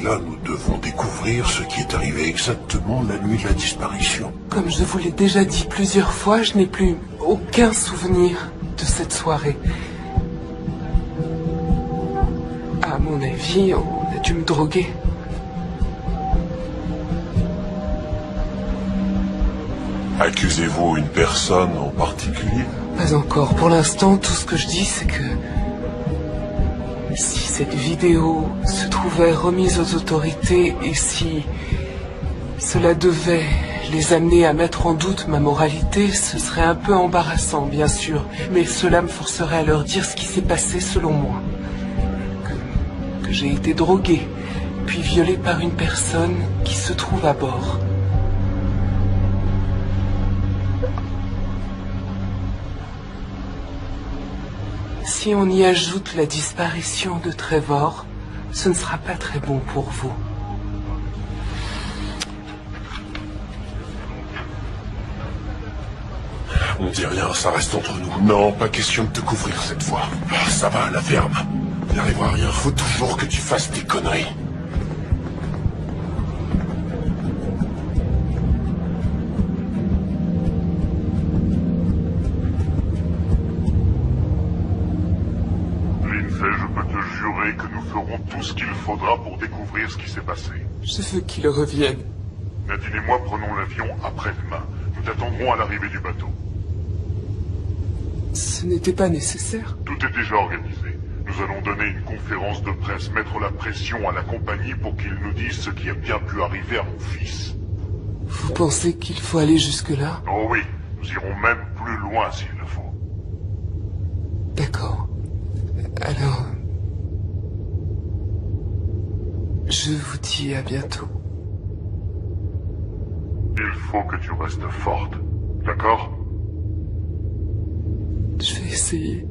là, nous devons découvrir ce qui est arrivé exactement la nuit de la disparition. Comme je vous l'ai déjà dit plusieurs fois, je n'ai plus aucun souvenir de cette soirée. À mon avis, on a dû me droguer. Accusez-vous une personne en particulier? Pas encore. Pour l'instant, tout ce que je dis, c'est que si cette vidéo se trouvait remise aux autorités et si cela devait les amener à mettre en doute ma moralité, ce serait un peu embarrassant, bien sûr, mais cela me forcerait à leur dire ce qui s'est passé selon moi. Que j'ai été drogué, puis violé par une personne qui se trouve à bord. Si on y ajoute la disparition de Trevor, ce ne sera pas très bon pour vous. On dit rien, ça reste entre nous. Non, pas question de te couvrir cette fois. Ah, ça va, la ferme. Il n'arrivera rien. Faut toujours que tu fasses des conneries. Je peux te jurer que nous ferons tout ce qu'il faudra pour découvrir ce qui s'est passé. Je veux qu'il revienne. Nadine et moi prenons l'avion après-demain. Nous t'attendrons à l'arrivée du bateau. Ce n'était pas nécessaire. Tout est déjà organisé. Nous allons donner une conférence de presse, mettre la pression à la compagnie pour qu'ils nous disent ce qui a bien pu arriver à mon fils. Vous pensez qu'il faut aller jusque-là? Oh oui, nous irons même plus loin s'il le faut. D'accord. Alors... je vous dis à bientôt. Il faut que tu restes forte, d'accord? Je vais essayer.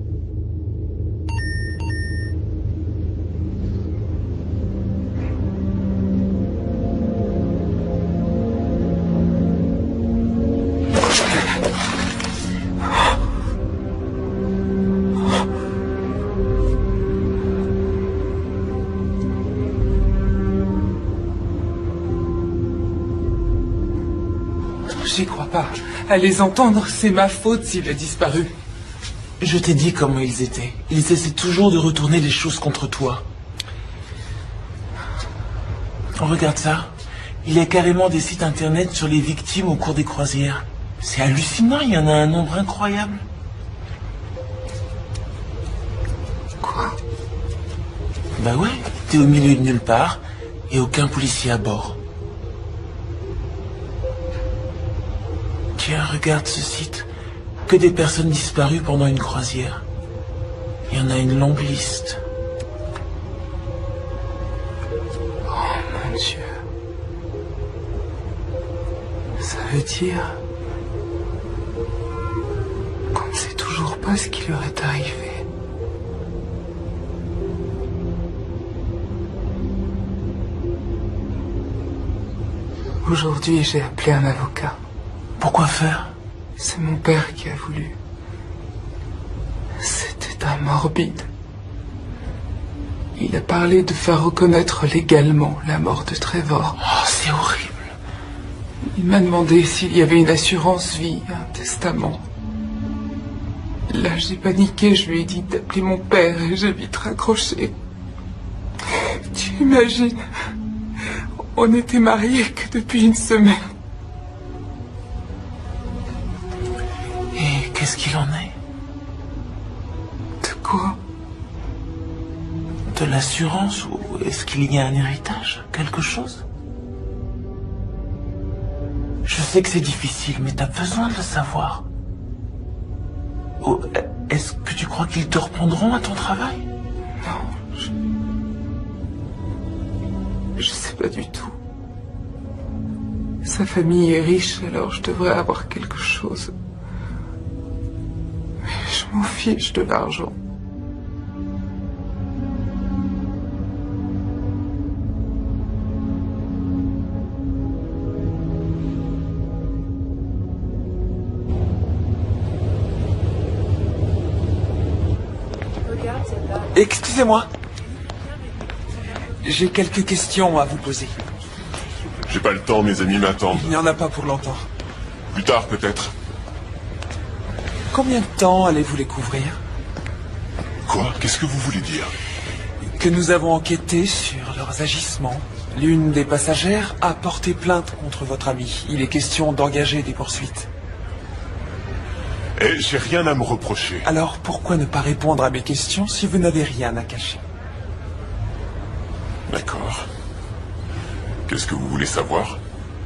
J'y crois pas. À les entendre, c'est ma faute s'il a disparu. Je t'ai dit comment ils étaient. Ils essaient toujours de retourner les choses contre toi. Regarde ça. Il y a carrément des sites internet sur les victimes au cours des croisières. C'est hallucinant, il y en a un nombre incroyable. Quoi? Bah ouais, t'es au milieu de nulle part et aucun policier à bord. Tiens, regarde ce site. Que des personnes disparues pendant une croisière. Il y en a une longue liste. Oh mon Dieu. Ça veut dire qu'on ne sait toujours pas ce qui leur est arrivé. Aujourd'hui, j'ai appelé un avocat. Pourquoi faire? C'est mon père qui a voulu. C'était un morbide. Il a parlé de faire reconnaître légalement la mort de Trevor. Oh, c'est horrible. Il m'a demandé s'il y avait une assurance vie, un testament. Là, j'ai paniqué, je lui ai dit d'appeler mon père et j'ai vite raccroché. Tu imagines? On n'était mariés que depuis une semaine. Et qu'est-ce qu'il en est? De quoi? De l'assurance ou est-ce qu'il y a un héritage? Quelque chose? Je sais que c'est difficile, mais t'as besoin de le savoir. Oh, est-ce que tu crois qu'ils te reprendront à ton travail? Non, je sais pas du tout. Sa famille est riche, alors je devrais avoir quelque chose. Mais je m'en fiche de l'argent. Excusez-moi. J'ai quelques questions à vous poser. J'ai pas le temps, mes amis m'attendent. Il n'y en a pas pour longtemps. Plus tard, peut-être. Combien de temps allez-vous les couvrir? Quoi? Qu'est-ce que vous voulez dire? Que nous avons enquêté sur leurs agissements. L'une des passagères a porté plainte contre votre ami. Il est question d'engager des poursuites. Eh, j'ai rien à me reprocher. Alors pourquoi ne pas répondre à mes questions si vous n'avez rien à cacher? D'accord. Qu'est-ce que vous voulez savoir?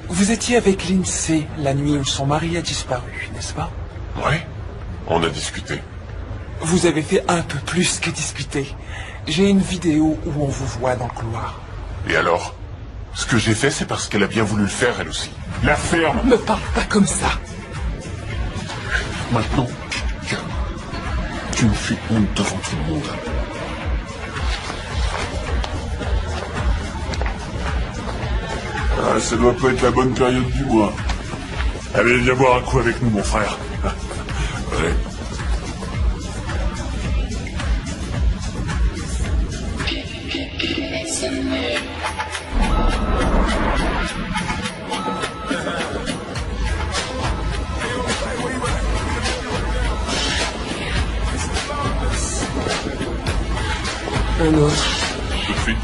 Vous étiez avec Lindsay la nuit où son mari a disparu, n'est-ce pas? Ouais. On a discuté. Vous avez fait un peu plus que discuter. J'ai une vidéo où on vous voit dans le couloir. Et alors? Ce que j'ai fait, c'est parce qu'elle a bien voulu le faire, elle aussi. La ferme! Ne parle pas comme ça. Maintenant, tu me fais honte devant tout le monde. Ah, ça doit pas être la bonne période du mois. Allez, viens boire un coup avec nous, mon frère. Ouais. Un autre. Tout de suite.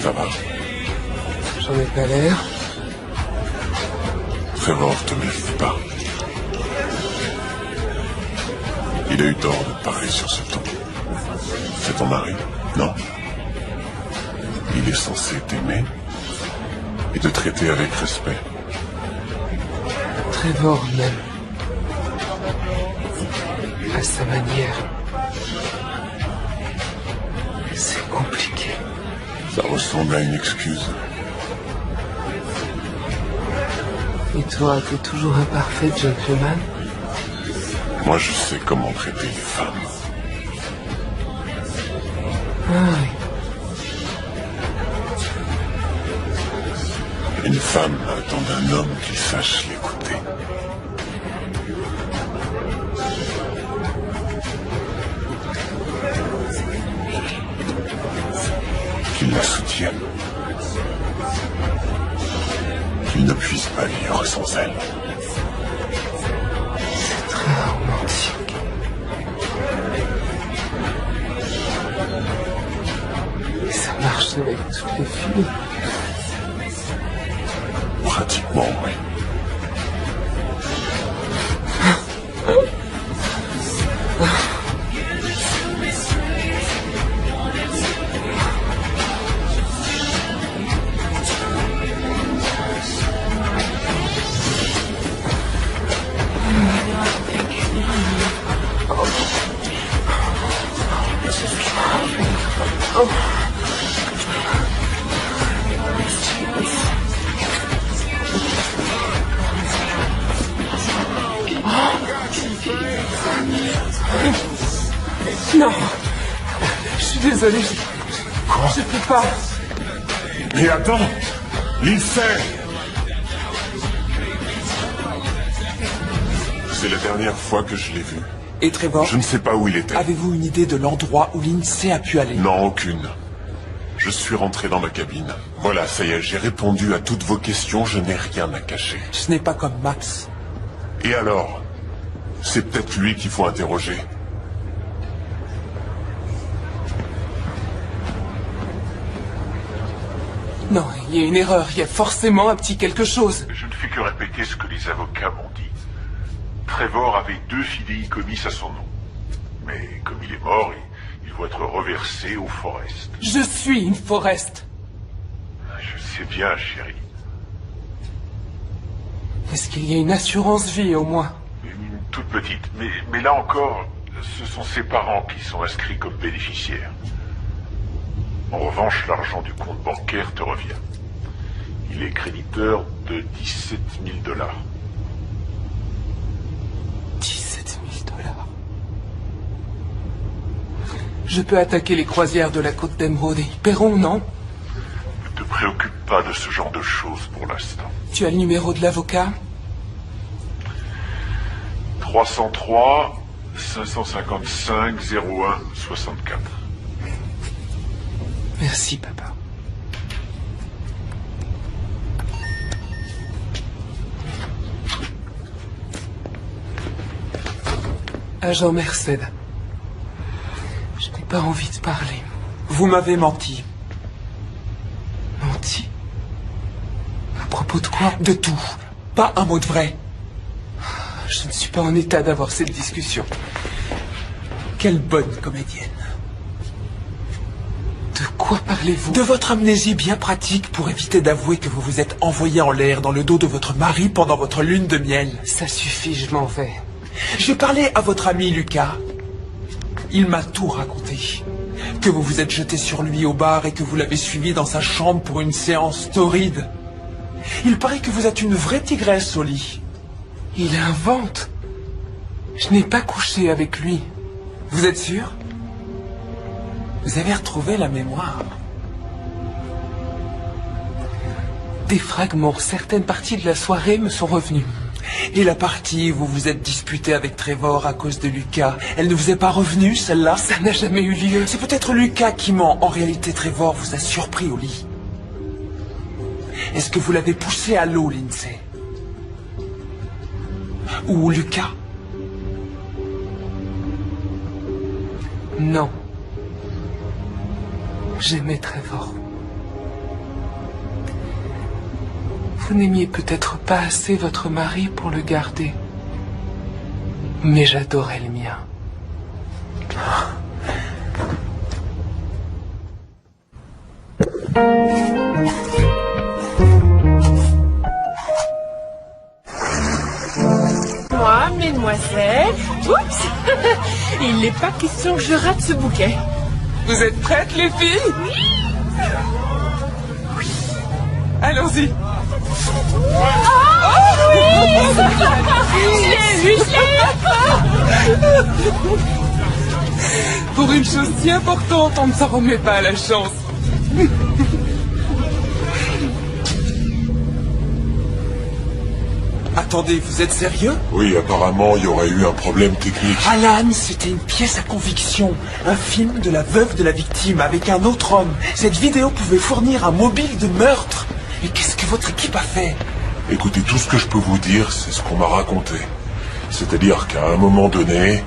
Ça va. J'en ai pas l'air. Trevor te méfie pas. Il a eu tort de parler sur ce ton. C'est ton mari, non? Il est censé t'aimer et te traiter avec respect. Trevor m'aime. À sa manière. C'est compliqué. Ça ressemble à une excuse. Et toi, t'es toujours un parfait gentleman? Moi, je sais comment traiter les femmes. Ah oui. Une femme attend d'un homme qui sache l'écouter. Qu'il la soutienne. Qu'il ne puisse pas vivre sans elle. C'est très romantique. Et ça marche avec toutes les filles. Pratiquement, oui. Non. Je suis désolé. Quoi? Je peux pas. Mais attends! Lindsay! C'est la dernière fois que je l'ai vu. Et Trevor, Je ne sais pas où il était. avez-vous une idée de l'endroit où Lindsay a pu aller? Non, aucune. Je suis rentré dans ma cabine. Voilà, ça y est, j'ai répondu à toutes vos questions, je n'ai rien à cacher. Ce n'est pas comme Max. Et alors? C'est peut-être lui qu'il faut interroger. Non, il y a une erreur. Il y a forcément un petit quelque chose. Je ne fais que répéter ce que les avocats m'ont dit. Trevor avait 2 fidéicommis à son nom. Mais comme il est mort, il doit être reversé au Forest. Je suis une Forest. Je sais bien, chérie. Est-ce qu'il y a une assurance vie au moins? Une toute petite. Mais là encore, ce sont ses parents qui sont inscrits comme bénéficiaires. En revanche, l'argent du compte bancaire te revient. Il est créditeur de 17 000 $. 17 000 $. Je peux attaquer les croisières de la côte d'Emeraude et ils paieront, non? Ne te Pas de ce genre de choses pour l'instant. Tu as le numéro de l'avocat? 303 555 01 64. Merci, papa. Agent Merced, je n'ai pas envie de parler. Vous m'avez menti. Menti? À propos de quoi? De tout. Pas un mot de vrai. Je ne suis pas en état d'avoir cette discussion. Quelle bonne comédienne. De quoi parlez-vous? De votre amnésie bien pratique pour éviter d'avouer que vous vous êtes envoyé en l'air dans le dos de votre mari pendant votre lune de miel. Ça suffit, je m'en vais. J'ai parlé à votre ami Lucas. Il m'a tout raconté. Que vous vous êtes jeté sur lui au bar et que vous l'avez suivi dans sa chambre pour une séance torride. Il paraît que vous êtes une vraie tigresse au lit. Il invente. Je n'ai pas couché avec lui. Vous êtes sûr? Vous avez retrouvé la mémoire. Des fragments, certaines parties de la soirée me sont revenues. Et la partie où vous vous êtes disputé avec Trevor à cause de Lucas, elle ne vous est pas revenue, celle-là? Ça n'a jamais eu lieu. C'est peut-être Lucas qui ment. En réalité, Trevor vous a surpris au lit. Est-ce que vous l'avez poussé à l'eau, Lindsay? Ou Lucas? Non. J'aimais Trevor. Vous n'aimiez peut-être pas assez votre mari pour le garder. Mais j'adorais le mien. Moi, mesdemoiselles... Oups. Il n'est pas question que je rate ce bouquet. Vous êtes prêtes, les filles? Oui. Allons-y. Oh oui. Je l'ai vu. Pour une chose si importante, on ne s'en remet pas à la chance. Attendez, vous êtes sérieux? Oui, apparemment, il y aurait eu un problème technique. Alan, c'était une pièce à conviction. Un film de la veuve de la victime avec un autre homme. Cette vidéo pouvait fournir un mobile de meurtre. Mais qu'est-ce que votre équipe a fait? Écoutez, tout ce que je peux vous dire, c'est ce qu'on m'a raconté. C'est-à-dire qu'à un moment donné,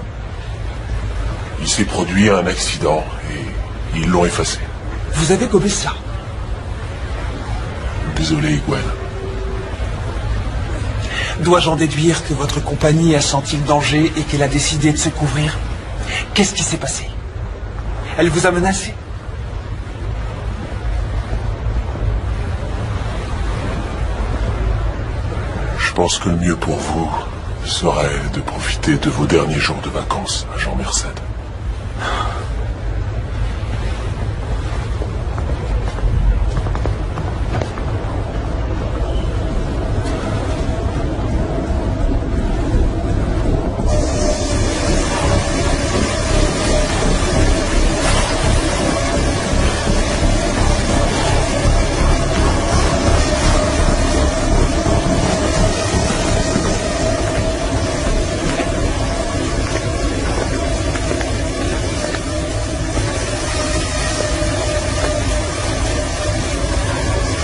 il s'est produit un accident et ils l'ont effacé. Vous avez gobé ça? Désolé, Gwen. Dois-je en déduire que votre compagnie a senti le danger et qu'elle a décidé de se couvrir? Qu'est-ce qui s'est passé? Elle vous a menacé? Je pense que le mieux pour vous serait de profiter de vos derniers jours de vacances, agent Merced.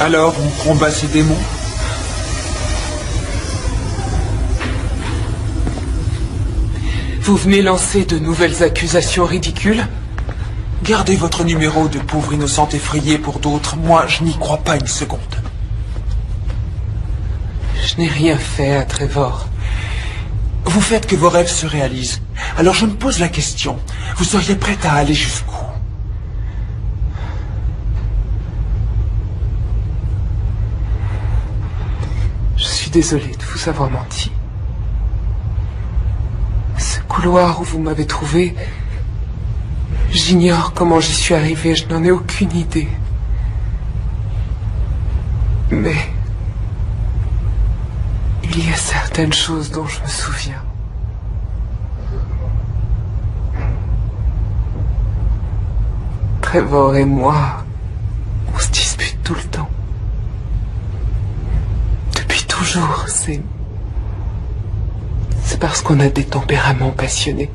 Alors, on combat ces démons? Vous venez lancer de nouvelles accusations ridicules? Gardez votre numéro de pauvre innocente effrayée pour d'autres. Moi, je n'y crois pas une seconde. Je n'ai rien fait à Trevor. Vous faites que vos rêves se réalisent. Alors je me pose la question. Vous seriez prête à aller jusqu'où? Je suis désolé de vous avoir menti. Ce couloir où vous m'avez trouvé, j'ignore comment j'y suis arrivé, je n'en ai aucune idée. Mais il y a certaines choses dont je me souviens. Trevor et moi, on se dispute tout le temps. toujours, c'est parce qu'on a des tempéraments passionnés.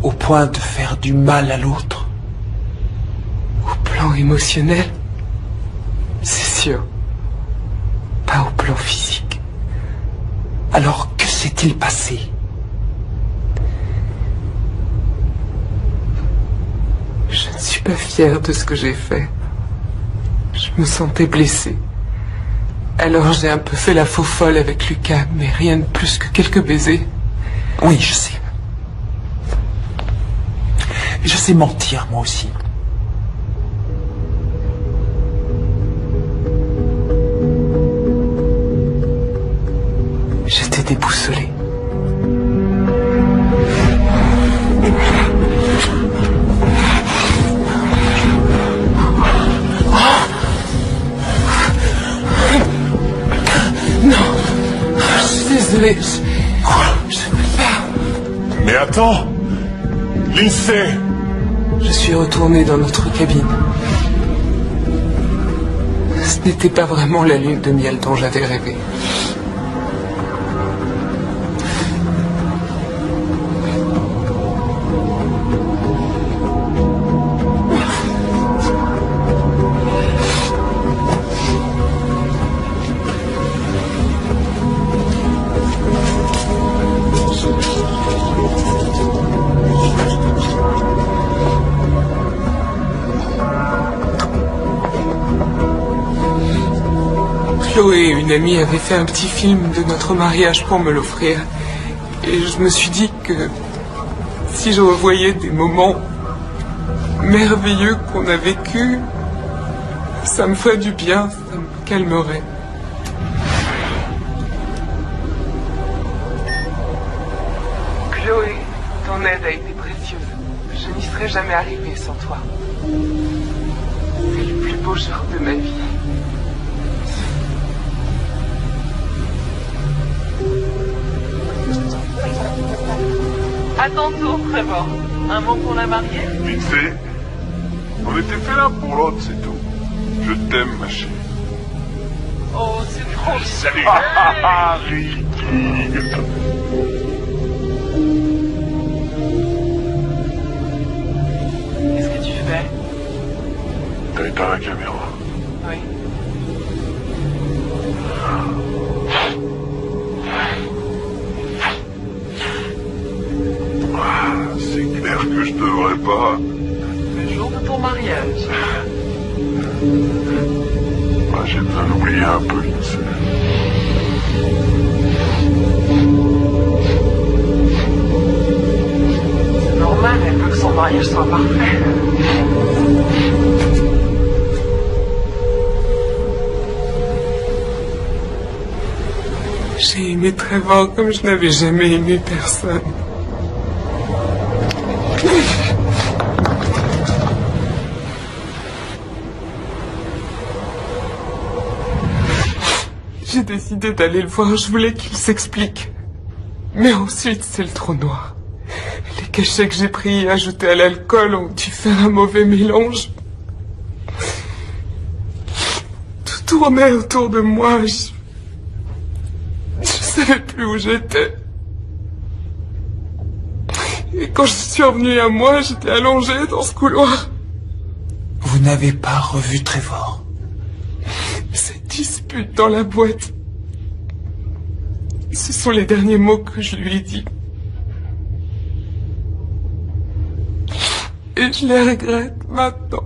Au point de faire du mal à l'autre. Au plan émotionnel, c'est sûr. Pas au plan physique. Alors, que s'est-il passé? Je ne suis pas fière de ce que j'ai fait. Je me sentais blessée. Alors j'ai un peu fait la faux folle avec Lucas, mais rien de plus que quelques baisers. Oui, je sais. Je sais mentir, moi aussi. J'étais déboussolée. Désolée, je peux pas. Mais attends! Lindsay! Je suis retournée dans notre cabine. Ce n'était pas vraiment la lune de miel dont j'avais rêvé. Chloé, une amie, avait fait un petit film de notre mariage pour me l'offrir. Et je me suis dit que si je revoyais des moments merveilleux qu'on a vécus, ça me ferait du bien, ça me calmerait. Chloé, ton aide a été précieuse. Je n'y serais jamais arrivée sans toi. C'est le plus beau jour de ma vie. À ton tour, Trevor. Un mot pour la mariée? Lindsay, on était fait l'un pour l'autre, c'est tout. Je t'aime, ma chérie. Oh, c'est trop... Salut. Ricky. Qu'est-ce que tu fais? T'as éteint la caméra. Oui. C'est clair que je devrais pas. Le jour de ton mariage. J'ai besoin d'oublier un peu, Lindsay. C'est normal, elle veut que son mariage soit parfait. J'ai aimé Trevor comme je n'avais jamais aimé personne. J'ai décidé d'aller le voir, je voulais qu'il s'explique. Mais ensuite, c'est le trou noir. Les cachets que j'ai pris ajoutés à l'alcool ont dû faire un mauvais mélange. Tout tournait autour de moi. Je savais plus où j'étais. Et quand je suis revenue à moi, j'étais allongée dans ce couloir. Vous n'avez pas revu Trevor? Cette dispute dans la boîte. Ce sont les derniers mots que je lui ai dit. Et je les regrette maintenant.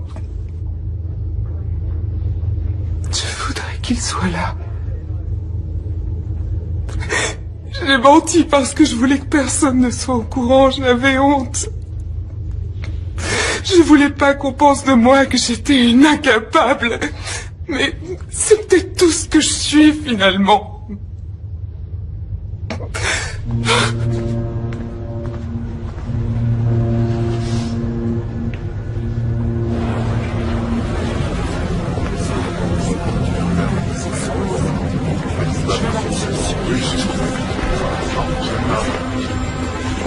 Je voudrais qu'il soit là. J'ai menti parce que je voulais que personne ne soit au courant, j'avais honte. Je voulais pas qu'on pense de moi que j'étais une incapable. Mais c'est peut-être tout ce que je suis finalement.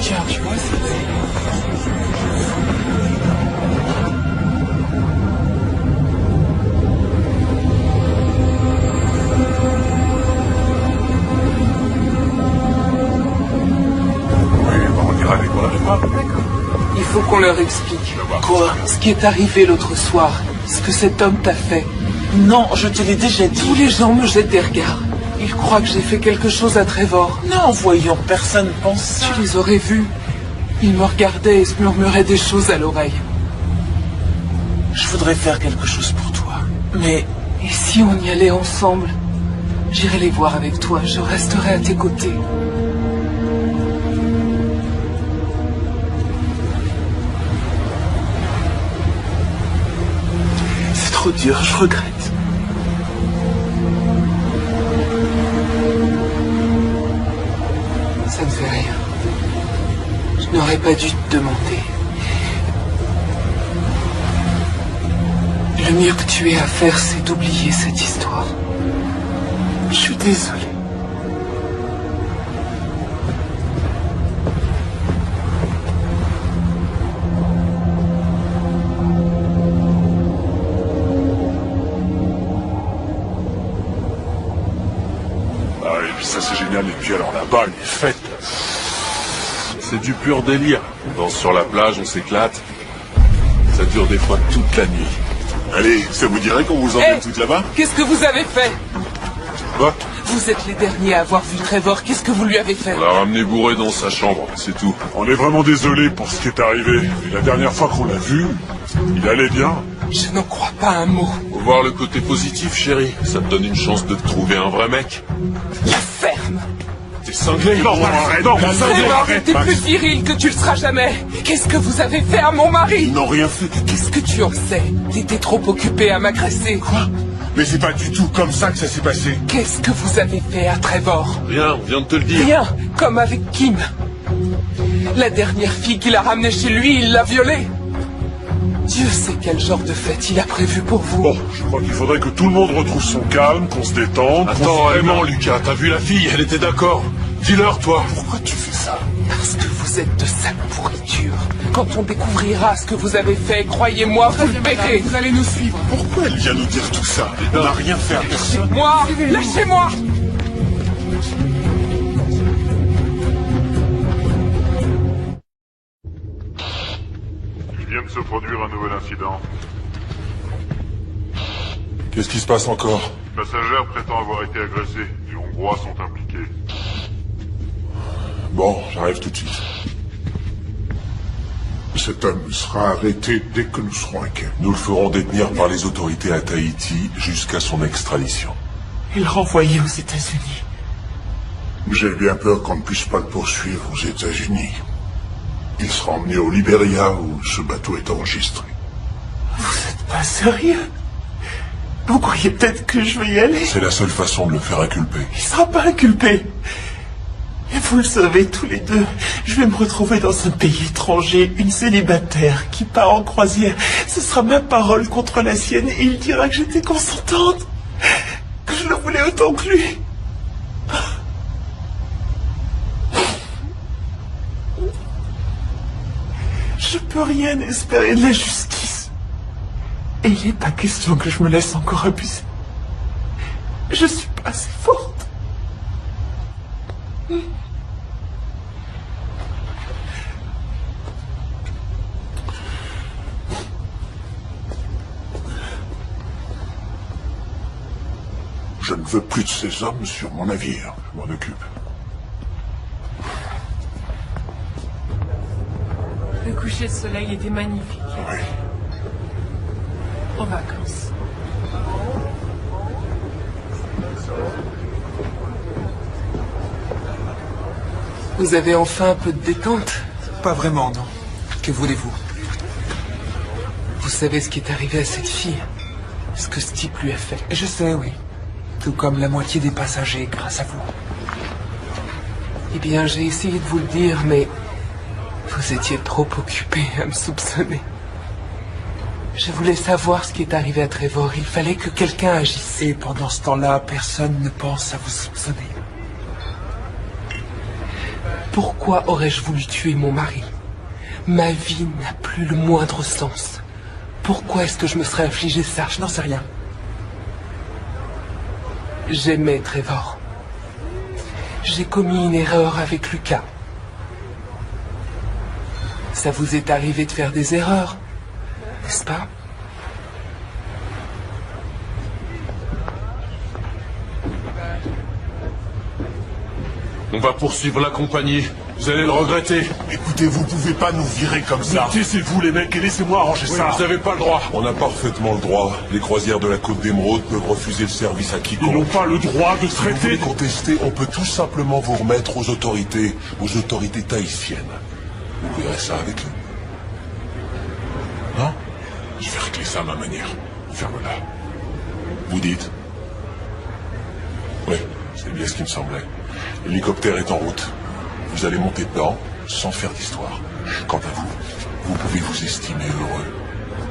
Tiens, tu vois, leur explique. Quoi? Ce qui est arrivé l'autre soir, ce que cet homme t'a fait. Non, je te l'ai déjà dit. Tous les gens me jettent des regards. Ils croient que j'ai fait quelque chose à Trevor. Non, voyons, personne pense ça. Tu les aurais vus. Ils me regardaient et se murmuraient des choses à l'oreille. Je voudrais faire quelque chose pour toi. Mais Et si on y allait ensemble? J'irai les voir avec toi, je resterai à tes côtés. c'est trop dur, je regrette. Ça ne fait rien. Je n'aurais pas dû te demander. Le mieux que tu aies à faire, c'est d'oublier cette histoire. Je suis désolé. Ah, et puis ça c'est génial. Et puis alors là-bas, les fêtes. C'est du pur délire. On danse sur la plage, on s'éclate. Ça dure des fois toute la nuit. Allez, ça vous dirait qu'on vous emmène toutes là-bas? Qu'est-ce que vous avez fait? Quoi? Vous êtes les derniers à avoir vu Trevor, qu'est-ce que vous lui avez fait? On l'a ramené bourré dans sa chambre, c'est tout. On est vraiment désolé pour ce qui est arrivé. Et la dernière fois qu'on l'a vu, il allait bien. Je n'en crois pas un mot. Faut voir le côté positif, chérie. Ça te donne une chance de te trouver un vrai mec. La ferme! T'es cinglé? Non, arrête, non, Trevor était plus viril que tu le seras jamais. Qu'est-ce que vous avez fait à mon mari? Ils n'ont rien fait. Qu'est-ce que tu en sais? T'étais trop occupé à m'agresser. Quoi? Mais c'est pas du tout comme ça que ça s'est passé. Qu'est-ce que vous avez fait à Trevor? Rien, on vient de te le dire. Rien, comme avec Kim. La dernière fille qu'il a ramenée chez lui, il l'a violée. Dieu sait quel genre de fête il a prévu pour vous. Bon, je crois qu'il faudrait que tout le monde retrouve son calme, qu'on se détende. Attends, vraiment, Lucas, t'as vu la fille? Elle était d'accord. Dis-leur, toi. Pourquoi tu fais ça? Parce que vous êtes de sale pourriture. Quand on découvrira ce que vous avez fait, croyez-moi, vous le paierez. Vous allez nous suivre. Pourquoi elle vient nous dire tout ça? On n'a rien fait à personne. Moi, lâchez-moi! Il vient de se produire un nouvel incident. Qu'est-ce qui se passe encore? Une passagère prétend avoir été agressée. Les Hongrois sont impliqués. Bon, j'arrive tout de suite. Cet homme sera arrêté dès que nous serons inquiets. Nous le ferons détenir par les autorités à Tahiti jusqu'à son extradition. Et le renvoyer aux États-Unis. J'ai bien peur qu'on ne puisse pas le poursuivre aux États-Unis. Il sera emmené au Libéria où ce bateau est enregistré. Vous êtes pas sérieux? Vous croyez peut-être que je vais y aller? C'est la seule façon de le faire inculper. Il sera pas inculpé. Et vous le savez tous les deux, je vais me retrouver dans un pays étranger, une célibataire qui part en croisière. Ce sera ma parole contre la sienne et il dira que j'étais consentante, que je le voulais autant que lui. Je peux rien espérer de la justice. Et il n'est pas question que je me laisse encore abuser. Je suis pas assez forte. Je ne veux plus de ces hommes sur mon navire. Je m'en occupe. Le coucher de soleil était magnifique. Oui. En vacances. Vous avez enfin un peu de détente? Pas vraiment, non. Que voulez-vous? Vous savez ce qui est arrivé à cette fille? Ce que ce type lui a fait? Je sais, oui. Tout comme la moitié des passagers, grâce à vous. Eh bien, j'ai essayé de vous le dire, mais vous étiez trop occupé à me soupçonner. Je voulais savoir ce qui est arrivé à Trevor. Il fallait que quelqu'un agisse. Et pendant ce temps-là, personne ne pense à vous soupçonner. Pourquoi aurais-je voulu tuer mon mari? Ma vie n'a plus le moindre sens. Pourquoi est-ce que je me serais infligé ça? Je n'en sais rien. J'aimais Trevor. J'ai commis une erreur avec Lucas. ça vous est arrivé de faire des erreurs, n'est-ce pas? On va poursuivre la compagnie. Vous allez le regretter. Écoutez, vous pouvez pas nous virer comme ça. Taisez-vous les mecs et laissez-moi arranger ça. Vous n'avez pas le droit. On a parfaitement le droit. Les croisières de la Côte d'Émeraude peuvent refuser le service à quiconque. Ils n'ont pas le droit de Si vous voulez traiter... contester, on peut tout simplement vous remettre aux autorités tahitiennes. Vous verrez ça avec eux. Non? Je vais régler ça à ma manière. Ferme-la. Vous dites? Oui, c'est bien ce qui me semblait. L'hélicoptère est en route. Vous allez monter dedans sans faire d'histoire. Quant à vous, vous pouvez vous estimer heureux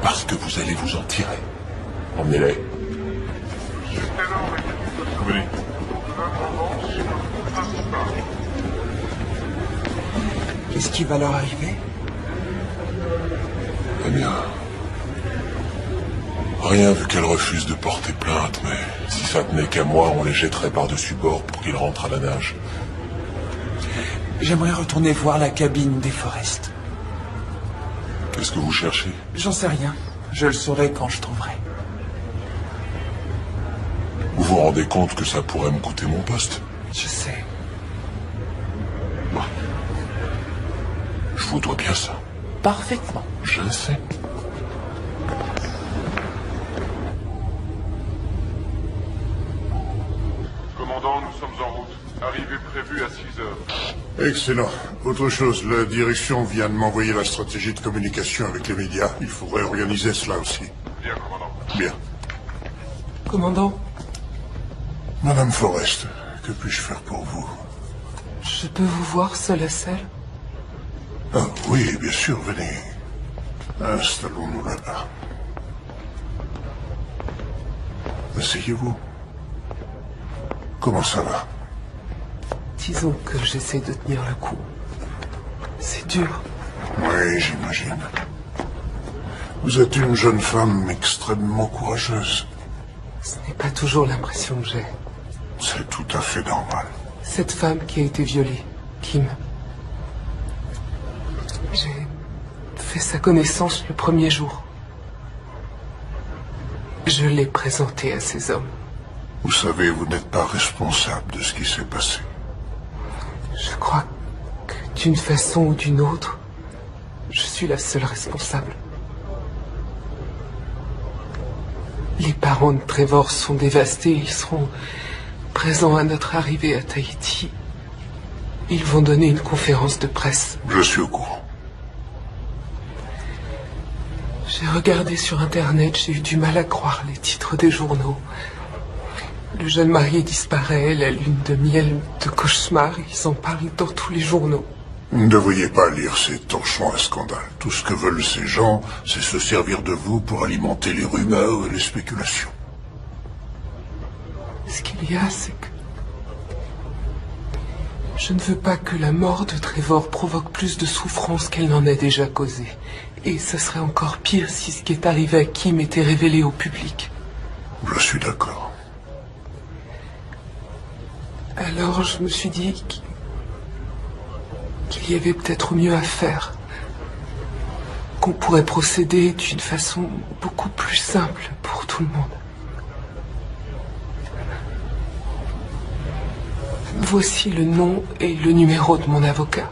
parce que vous allez vous en tirer. Emmenez-les. Venez. Qu'est-ce qui va leur arriver? Eh bien... Rien vu qu'elle refuse de porter plainte, mais si ça tenait qu'à moi, on les jetterait par-dessus bord pour qu'ils rentrent à la nage. J'aimerais retourner voir la cabine des Forest. Qu'est-ce que vous cherchez? J'en sais rien. Je le saurai quand je trouverai. Vous vous rendez compte que ça pourrait me coûter mon poste? Je sais. Bah. Je vous dois bien ça. Parfaitement. Je le sais. Commandant, nous sommes en route. Arrivée prévue à 6 heures. Excellent. Autre chose, la direction vient de m'envoyer la stratégie de communication avec les médias. Il faudrait organiser cela aussi. Bien, commandant. Bien. Commandant, Madame Forrest, que puis-je faire pour vous? Je peux vous voir seul à seul? Ah oui, bien sûr, venez. Installons-nous là-bas. Asseyez-vous. Comment ça va? Disons que j'essaie de tenir le coup. C'est dur. Oui, j'imagine. Vous êtes une jeune femme extrêmement courageuse. Ce n'est pas toujours l'impression que j'ai. C'est tout à fait normal. Cette femme qui a été violée, Kim. J'ai fait sa connaissance le premier jour. Je l'ai présentée à ces hommes. Vous savez, vous n'êtes pas responsable de ce qui s'est passé. Je crois que d'une façon ou d'une autre, je suis la seule responsable. Les parents de Trevor sont dévastés, ils seront présents à notre arrivée à Tahiti. Ils vont donner une conférence de presse. Je suis au courant. J'ai regardé sur Internet, j'ai eu du mal à croire les titres des journaux. Le jeune marié disparaît, la lune de miel de cauchemar, ils en parlent dans tous les journaux. Vous ne devriez pas lire ces torchons à scandale. Tout ce que veulent ces gens, c'est se servir de vous pour alimenter les rumeurs et les spéculations. Ce qu'il y a, c'est que... je ne veux pas que la mort de Trevor provoque plus de souffrance qu'elle n'en a déjà causé. Et ce serait encore pire si ce qui est arrivé à Kim était révélé au public. Je suis d'accord. Alors je me suis dit qu'il y avait peut-être mieux à faire. Qu'on pourrait procéder d'une façon beaucoup plus simple pour tout le monde. Voici le nom et le numéro de mon avocat.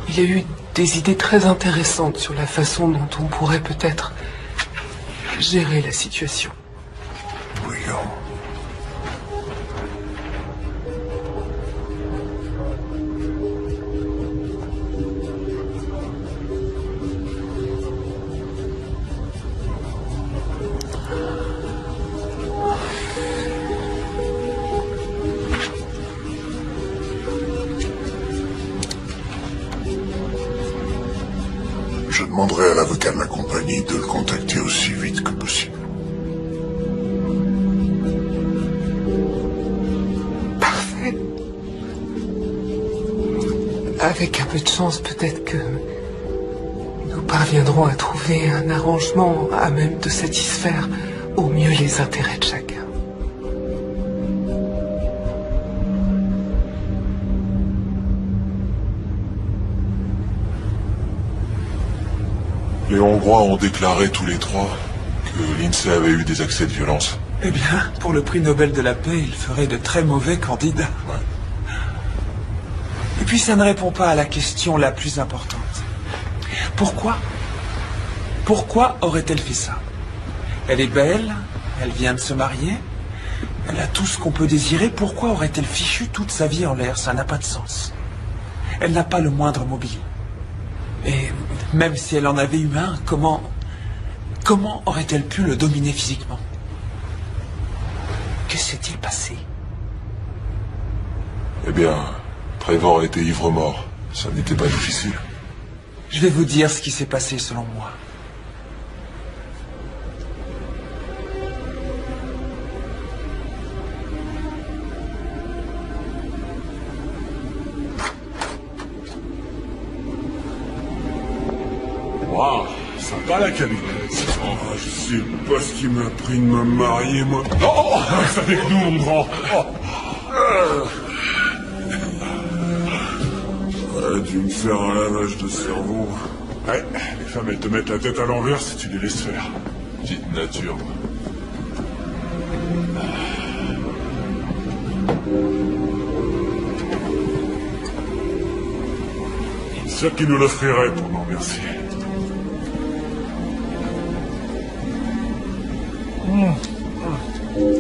Il a eu des idées très intéressantes sur la façon dont on pourrait peut-être gérer la situation. Voyons. Je demanderai à l'avocat de la compagnie de le contacter aussi vite que possible. Parfait. Avec un peu de chance, peut-être que nous parviendrons à trouver un arrangement à même de satisfaire au mieux les intérêts de chacun. Les Hongrois ont déclaré tous les trois que l'INSEE avait eu des accès de violence. Eh bien, pour le prix Nobel de la paix, il ferait de très mauvais candidats. Ouais. Et puis ça ne répond pas à la question la plus importante. Pourquoi aurait-elle fait ça? Elle est belle, elle vient de se marier, elle a tout ce qu'on peut désirer. Pourquoi aurait-elle fichu toute sa vie en l'air? Ça n'a pas de sens. Elle n'a pas le moindre mobile. Et même si elle en avait eu un, comment aurait-elle pu le dominer physiquement? Que s'est-il passé? Eh bien, Trevor était ivre-mort. Ça n'était pas difficile. Je vais vous dire ce qui s'est passé selon moi. Waouh, sympa la cabine. Oh, je sais pas ce qui m'a pris de me marier, moi. Oh, reste avec nous, mon grand. J'aurais dû me faire un lavage de cerveau. Ouais, les femmes, elles te mettent la tête à l'envers si tu les laisses faire. Petite nature. C'est ça qui nous l'offrirait pour nous remercier.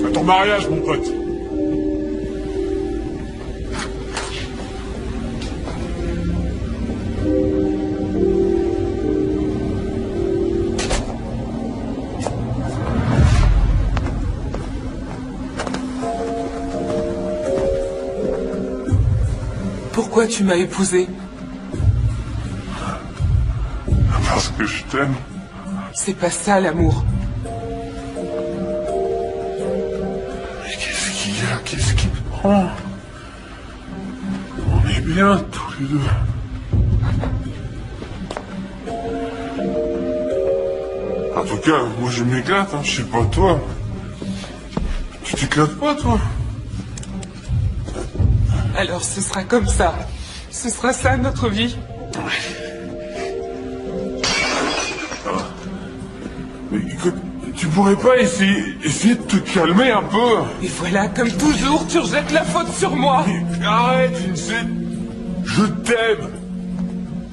À ton mariage, mon pote. Pourquoi tu m'as épousé? Parce que je t'aime. C'est pas ça l'amour. Mais qu'est-ce qu'il y a? Qu'est-ce qui me prend? On est bien tous les deux. En tout cas, moi je m'éclate, hein. Je sais pas toi. Tu t'éclates pas, toi? Alors ce sera comme ça. Ce sera ça notre vie. Mais écoute, tu pourrais pas essayer de te calmer un peu? Et voilà, comme toujours, tu rejettes la faute sur moi. Mais arrête, Lindsay. Je t'aime.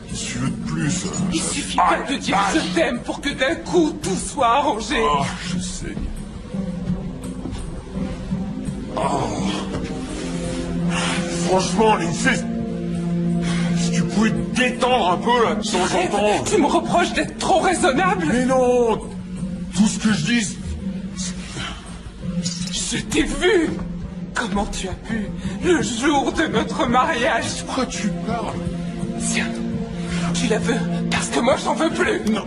Qu'est-ce que tu veux de plus? Il suffit pas de dire je t'aime pour que d'un coup tout soit arrangé. Oh, je sais. Oh. Franchement, Lindsay, si tu pouvais te détendre un peu là de temps en temps. Tu me reproches d'être trop raisonnable. Mais non, tout ce que je dis. Je t'ai vu. Comment tu as pu, le jour de notre mariage? De quoi tu parles? Tiens, tu la veux parce que moi j'en veux plus. Non.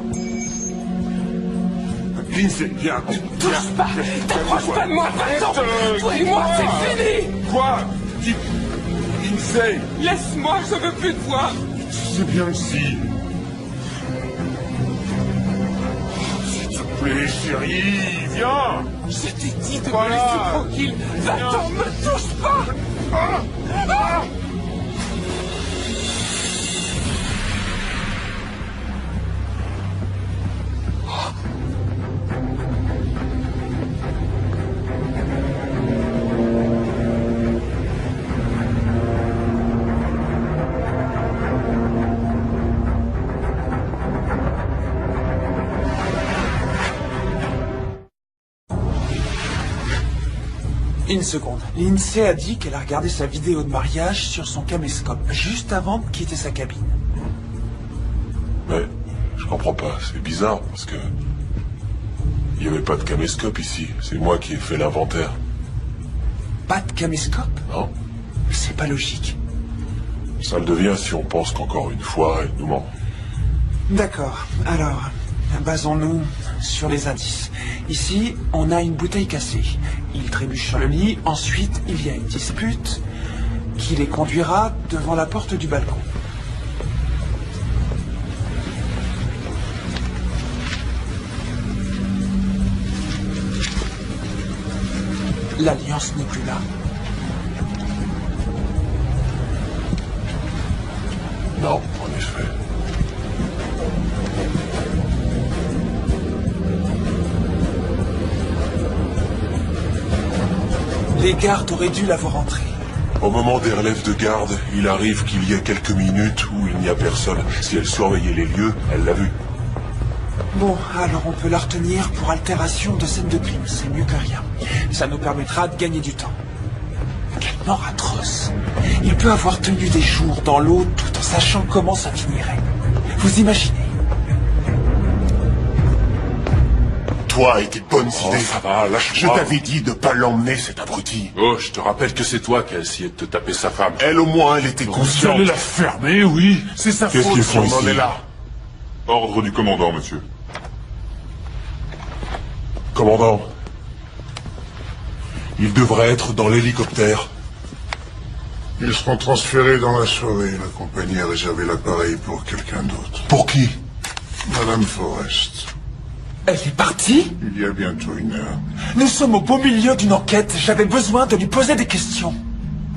Lindsay, viens. Touche pas, t'approches pas de moi, va-t'en. Toi et moi, c'est fini. Quoi? Dis... Lindsay. Laisse-moi, je veux plus de toi. Tu sais bien que si. S'il te plaît, chérie, viens. Je t'ai dit de Voilà. me laisser tranquille. Va-t'en, me touche pas. Ah. Une seconde. Lindsay a dit qu'elle a regardé sa vidéo de mariage sur son caméscope, juste avant de quitter sa cabine. Mais je comprends pas, c'est bizarre parce que il n'y avait pas de caméscope ici. C'est moi qui ai fait l'inventaire. Pas de caméscope? Non? C'est pas logique. Ça le devient si on pense qu'encore une fois, elle nous ment. D'accord. Alors, basons-nous sur les indices. Ici, on a une bouteille cassée. Il trébuche sur le lit. Ensuite, il y a une dispute qui les conduira devant la porte du balcon. L'alliance n'est plus là. Non, en effet. Les gardes auraient dû la voir entrer. Au moment des relèves de garde, il arrive qu'il y ait quelques minutes où il n'y a personne. Si elle surveillait les lieux, elle l'a vu. Bon, alors on peut la retenir pour altération de scène de crime. C'est mieux que rien. Ça nous permettra de gagner du temps. Quelle mort atroce. Il peut avoir tenu des jours dans l'eau tout en sachant comment ça finirait. Vous imaginez? Toi et tes bonnes idées. Ça va, Je lâche-moi. t'avais dit de pas l'emmener, cet abruti. Oh, je te rappelle que c'est toi qui as essayé de te taper sa femme. Elle, au moins, elle était consciente. Vous allez la fermer, oui. C'est sa Qu'est-ce faute qu'ils si font on en ici est là. Ordre du commandant, monsieur. Commandant, il devrait être dans l'hélicoptère. Ils seront transférés dans la soirée. La compagnie a réservé l'appareil pour quelqu'un d'autre. Pour qui? Madame Forrest. Elle est partie? Il y a bientôt 1 heure. Nous sommes au beau milieu d'une enquête. J'avais besoin de lui poser des questions.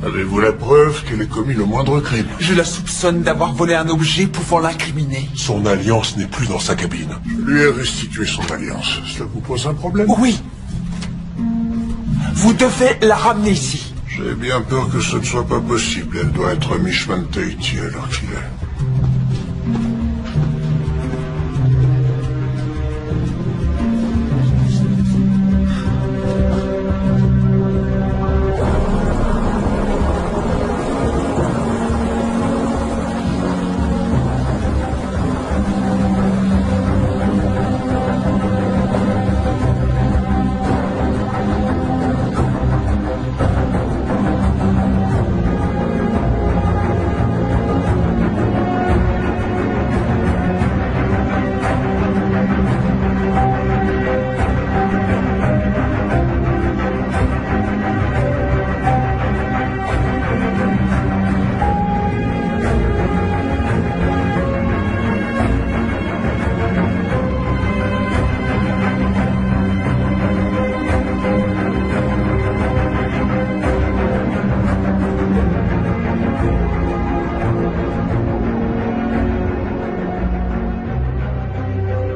Avez-vous la preuve qu'elle ait commis le moindre crime? Je la soupçonne d'avoir volé un objet pouvant l'incriminer. Son alliance n'est plus dans sa cabine. Je lui ai restitué son alliance. Cela vous pose un problème? Oui. Vous devez la ramener ici. J'ai bien peur que ce ne soit pas possible. Elle doit être mi-chemin de Tahiti à l'heure qu'il est.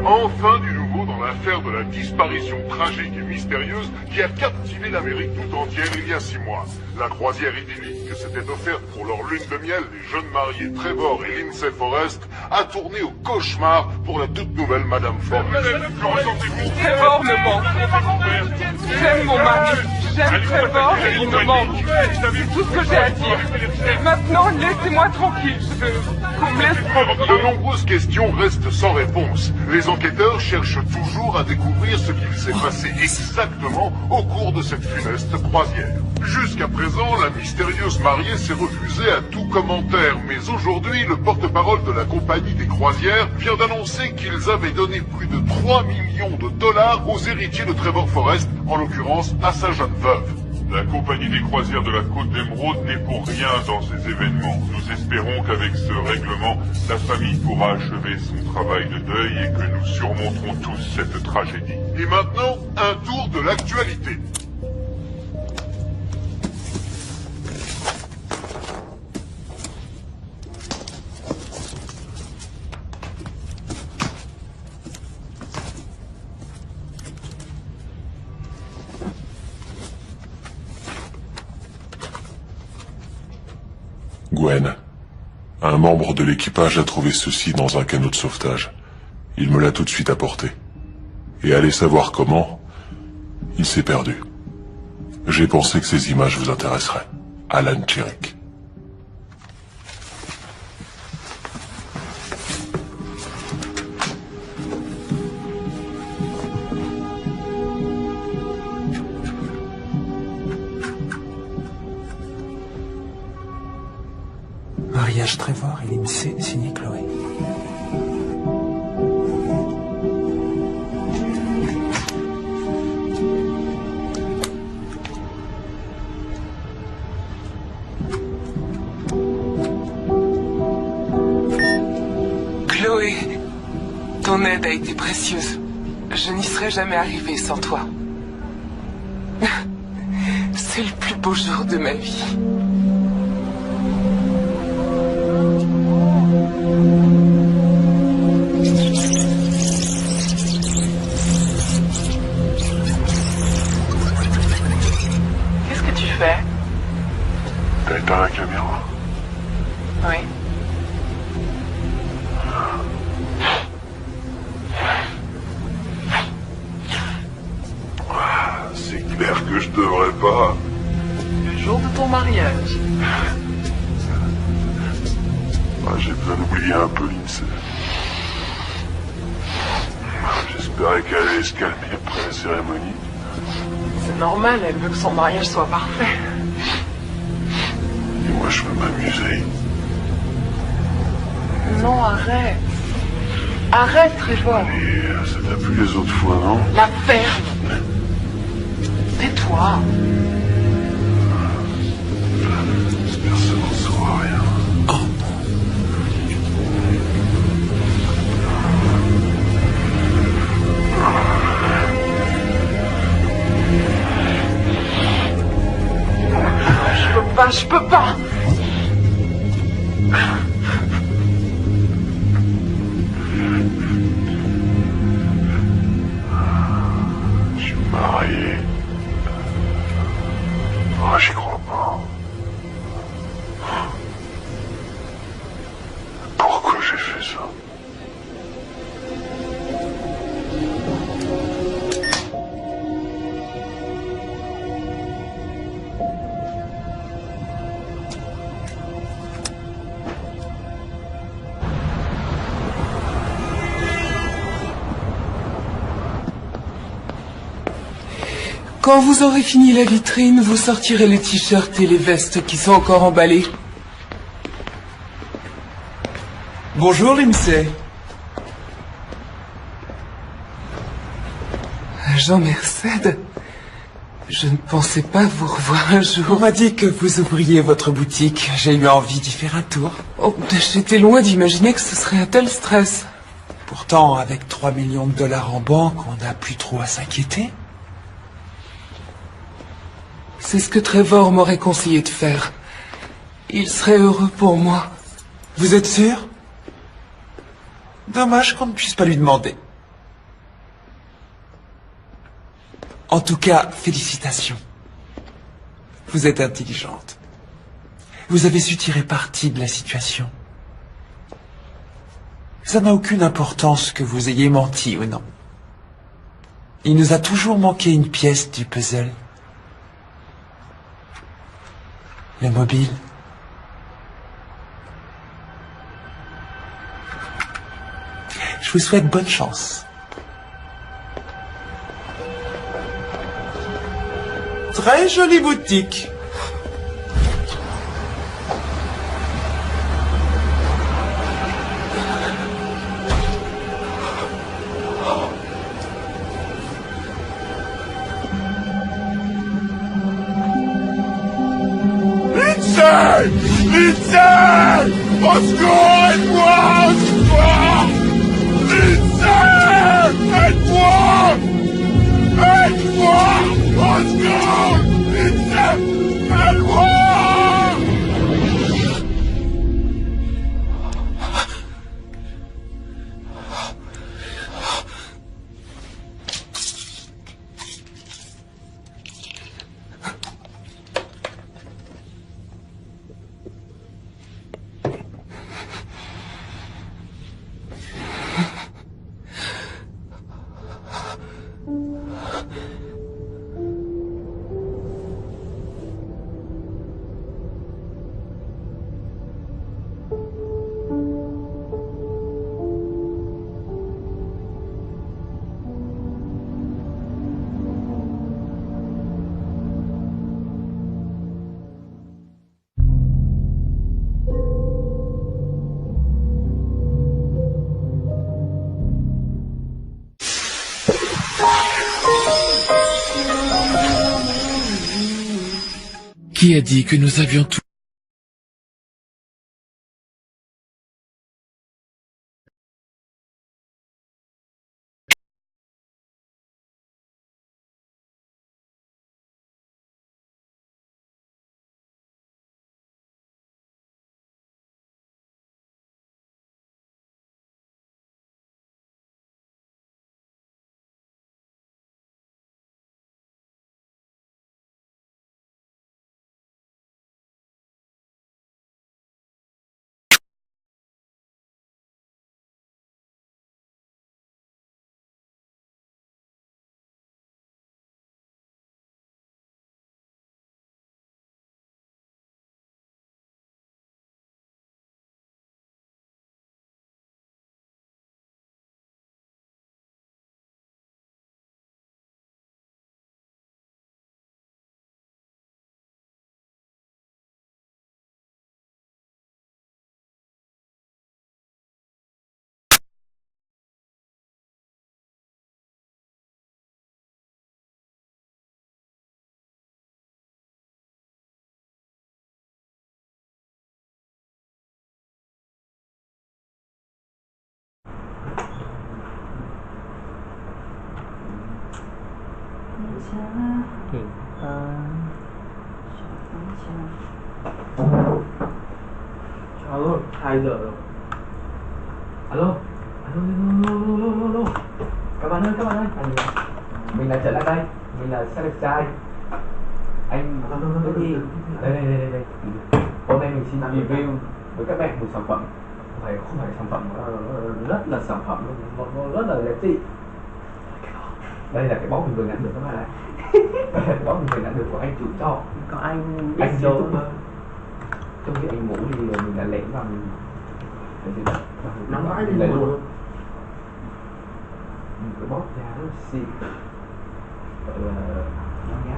Enfin du nouveau dans l'affaire de la disparition tragique et mystérieuse qui a captivé l'Amérique tout entière il y a 6 mois. La croisière idyllique que s'était offerte pour leur lune de miel les jeunes mariés Trevor et Lindsay Forrest a tourné au cauchemar pour la toute nouvelle Madame Forrest. Trevor me manque. J'aime mon mari. J'aime Trevor et il me manque. C'est tout ce que j'ai à dire. Maintenant, laissez-moi tranquille. Je veux qu'on me laisse tranquille. De nombreuses questions restent sans réponse. Les enquêteurs cherchent toujours à découvrir ce qu'il s'est passé exactement au cours de cette funeste croisière. Jusqu'à présent, la mystérieuse mariée s'est refusée à tout commentaire, mais aujourd'hui, le porte-parole de la compagnie des croisières vient d'annoncer qu'ils avaient donné plus de 3 millions de dollars aux héritiers de Trevor Forrest, en l'occurrence à sa jeune veuve. La compagnie des croisières de la Côte d'Émeraude n'est pour rien dans ces événements. Nous espérons qu'avec ce règlement, la famille pourra achever son travail de deuil et que nous surmonterons tous cette tragédie. Et maintenant, un tour de l'actualité. Gwen, un membre de l'équipage a trouvé ceci dans un canot de sauvetage. Il me l'a tout de suite apporté. Et allez savoir comment, il s'est perdu. J'ai pensé que ces images vous intéresseraient. Alan Tudyk. Mariage Trevor et Lindsay, signé Chloé. Chloé, ton aide a été précieuse. Je n'y serais jamais arrivée sans toi. C'est le plus beau jour de ma vie. Qu'est-ce que tu vers la caméra. Oui. C'est clair que je devrais pas. Le jour de ton mariage. J'ai besoin d'oublier un peu l'INSEE. J'espérais qu'elle allait se calmer après la cérémonie. C'est normal, elle veut que son mariage soit parfait. Et moi, je veux m'amuser. Non, arrête. Arrête, Trevor. Et ça t'a plu les autres fois, non? La ferme. Tais-toi. Personne ne saura rien. Oh. Je peux pas. Je suis marié. J'y crois pas. Pourquoi j'ai fait ça? Quand vous aurez fini la vitrine, vous sortirez les t-shirts et les vestes qui sont encore emballés. Bonjour, l'INSEE. Jean Merced, je ne pensais pas vous revoir un jour. On m'a dit que vous ouvriez votre boutique. J'ai eu envie d'y faire un tour. Oh, j'étais loin d'imaginer que ce serait un tel stress. Pourtant, avec 3 millions de dollars en banque, on n'a plus trop à s'inquiéter. C'est ce que Trevor m'aurait conseillé de faire. Il serait heureux pour moi. Vous êtes sûr? Dommage qu'on ne puisse pas lui demander. En tout cas, félicitations. Vous êtes intelligente. Vous avez su tirer parti de la situation. Ça n'a aucune importance que vous ayez menti ou non. Il nous a toujours manqué une pièce du puzzle. Le mobile. Je vous souhaite bonne chance. Très jolie boutique. Lindsay! Au secours, aide-moi! Au secours! Lindsay! Aide-moi! Aide-moi! Au secours! Lindsay! Aide-moi! Qui a dit que nous avions tout Alo, 2 giờ rồi. Alo. Alo. Các bạn ơi. Mình là trở lại đây. Mình là xe đẹp trai. Anh cái gì? Đây. Hôm nay mình xin review với các bạn một sản phẩm. Không phải sản phẩm, rất là sản phẩm, nó rất là đẹp chị. Đây là cái bó mình vừa nhận được các bạn ạ. Bó mình vừa nhận được của anh chủ cho. Có anh số trong khi anh ngủ thì mình đã lén vào mình nắm vãi đi lấy luôn. Mình cái bóp ra rất là xịn, gọi là nó nhá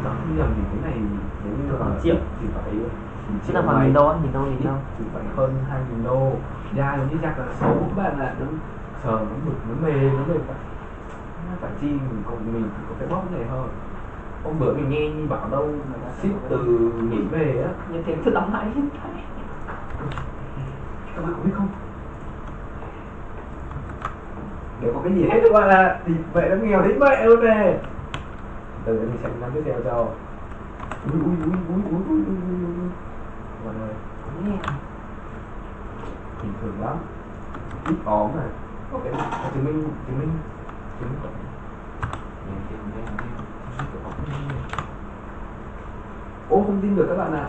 nó không nhầm thì cái này nếu như là triệu thì phải chứ là khoảng nghìn đô á, nghìn đô thì phải hơn 2.000 đô. Da giống như da cá sấu các bạn ạ, nó sờ nó bực nó mềm phải chi mình có cái bóp này hơn. Hôm bữa mình nghe như bảo đâu ship từ nghỉ về á, nhưng thêm thức đóng lại hiện tại. Các bạn có biết không? Để có cái gì hết gọi là thì vậy nó nghèo thấy mẹ luôn nè. Từ đây mình sẽ làm tiếp theo cho. Ui. Mọi người nghe bình thường lắm, ít óm này. Ok, chứng minh. Ô không tin được các bạn ạ.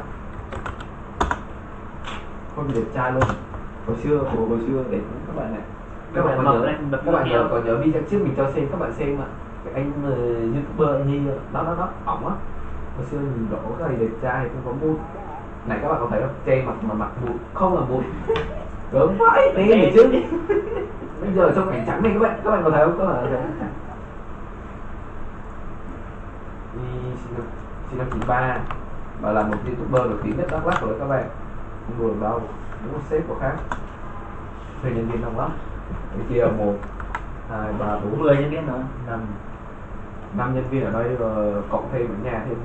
Con đẹp trai luôn. Hồi xưa để các bạn này. Các bạn còn nhớ video trước mình cho xem, các bạn xem ạ. Cái anh YouTuber anh Nhi đó ổng á. Hồi xưa nhìn rõ cái này đẹp trai không có mụn. Này các bạn có thấy không? Che mặt mà mặt mụn, không là mụn. Gớm vãi đi chứ. Bây giờ trong cảnh trắng này các bạn có thấy không? Các bạn thấy sinh năm 93 và là một YouTuber nổi tiếng nhất Đắk Lắk rồi các bạn. Không đùa được đâu, đúng một sếp của khác. Thuê nhân viên đông lắm. Cái kia 1, 2, 3, 4, 10 nhân viên nữa. 5 nhân viên ở đây và cộng thêm ở nhà thêm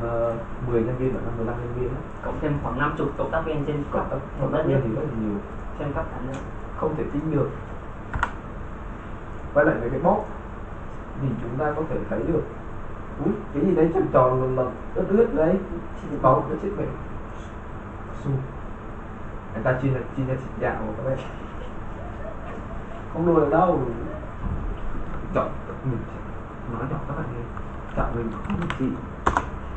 10 nhân viên nữa, 15 nhân viên nữa. Cộng thêm khoảng 50 cộng tác viên trên cộng tác viên thì rất là nhiều. Trên các bạn nữa. Không thể tính được. Quay lại với cái box thì chúng ta có thể thấy được. Ui, cái gì đấy tròn tròn ướt đấy. Bóng cái chiếc này. Su. Người ta chia ra xịt dạo các bạn. Không đùa được đâu. Chọn mình nói nhỏ các bạn nghe. Chọn mình không được gì.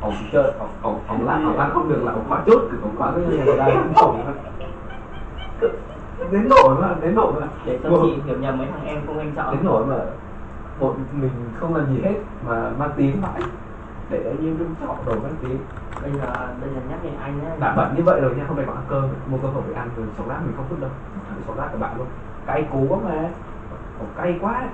Ông chơi, ông lát không được là ông khóa chốt, ông khóa cái người ta cũng không. Đến nổi mà. Để tôi chỉ hiểu nhầm mấy thằng em không anh chọn. Đến nổi mà một mình không làm gì hết mà mang tiếng mãi để anh em trong chọn đồ mang tiếng. Bây giờ nhắc về anh á. Đã bận như vậy rồi nha, hôm nay có ăn cơm, mua cơm không phải ăn rồi, 6 lát mình không vứt đâu, 6 lát các bạn luôn. Cay cú quá mà, cay quá.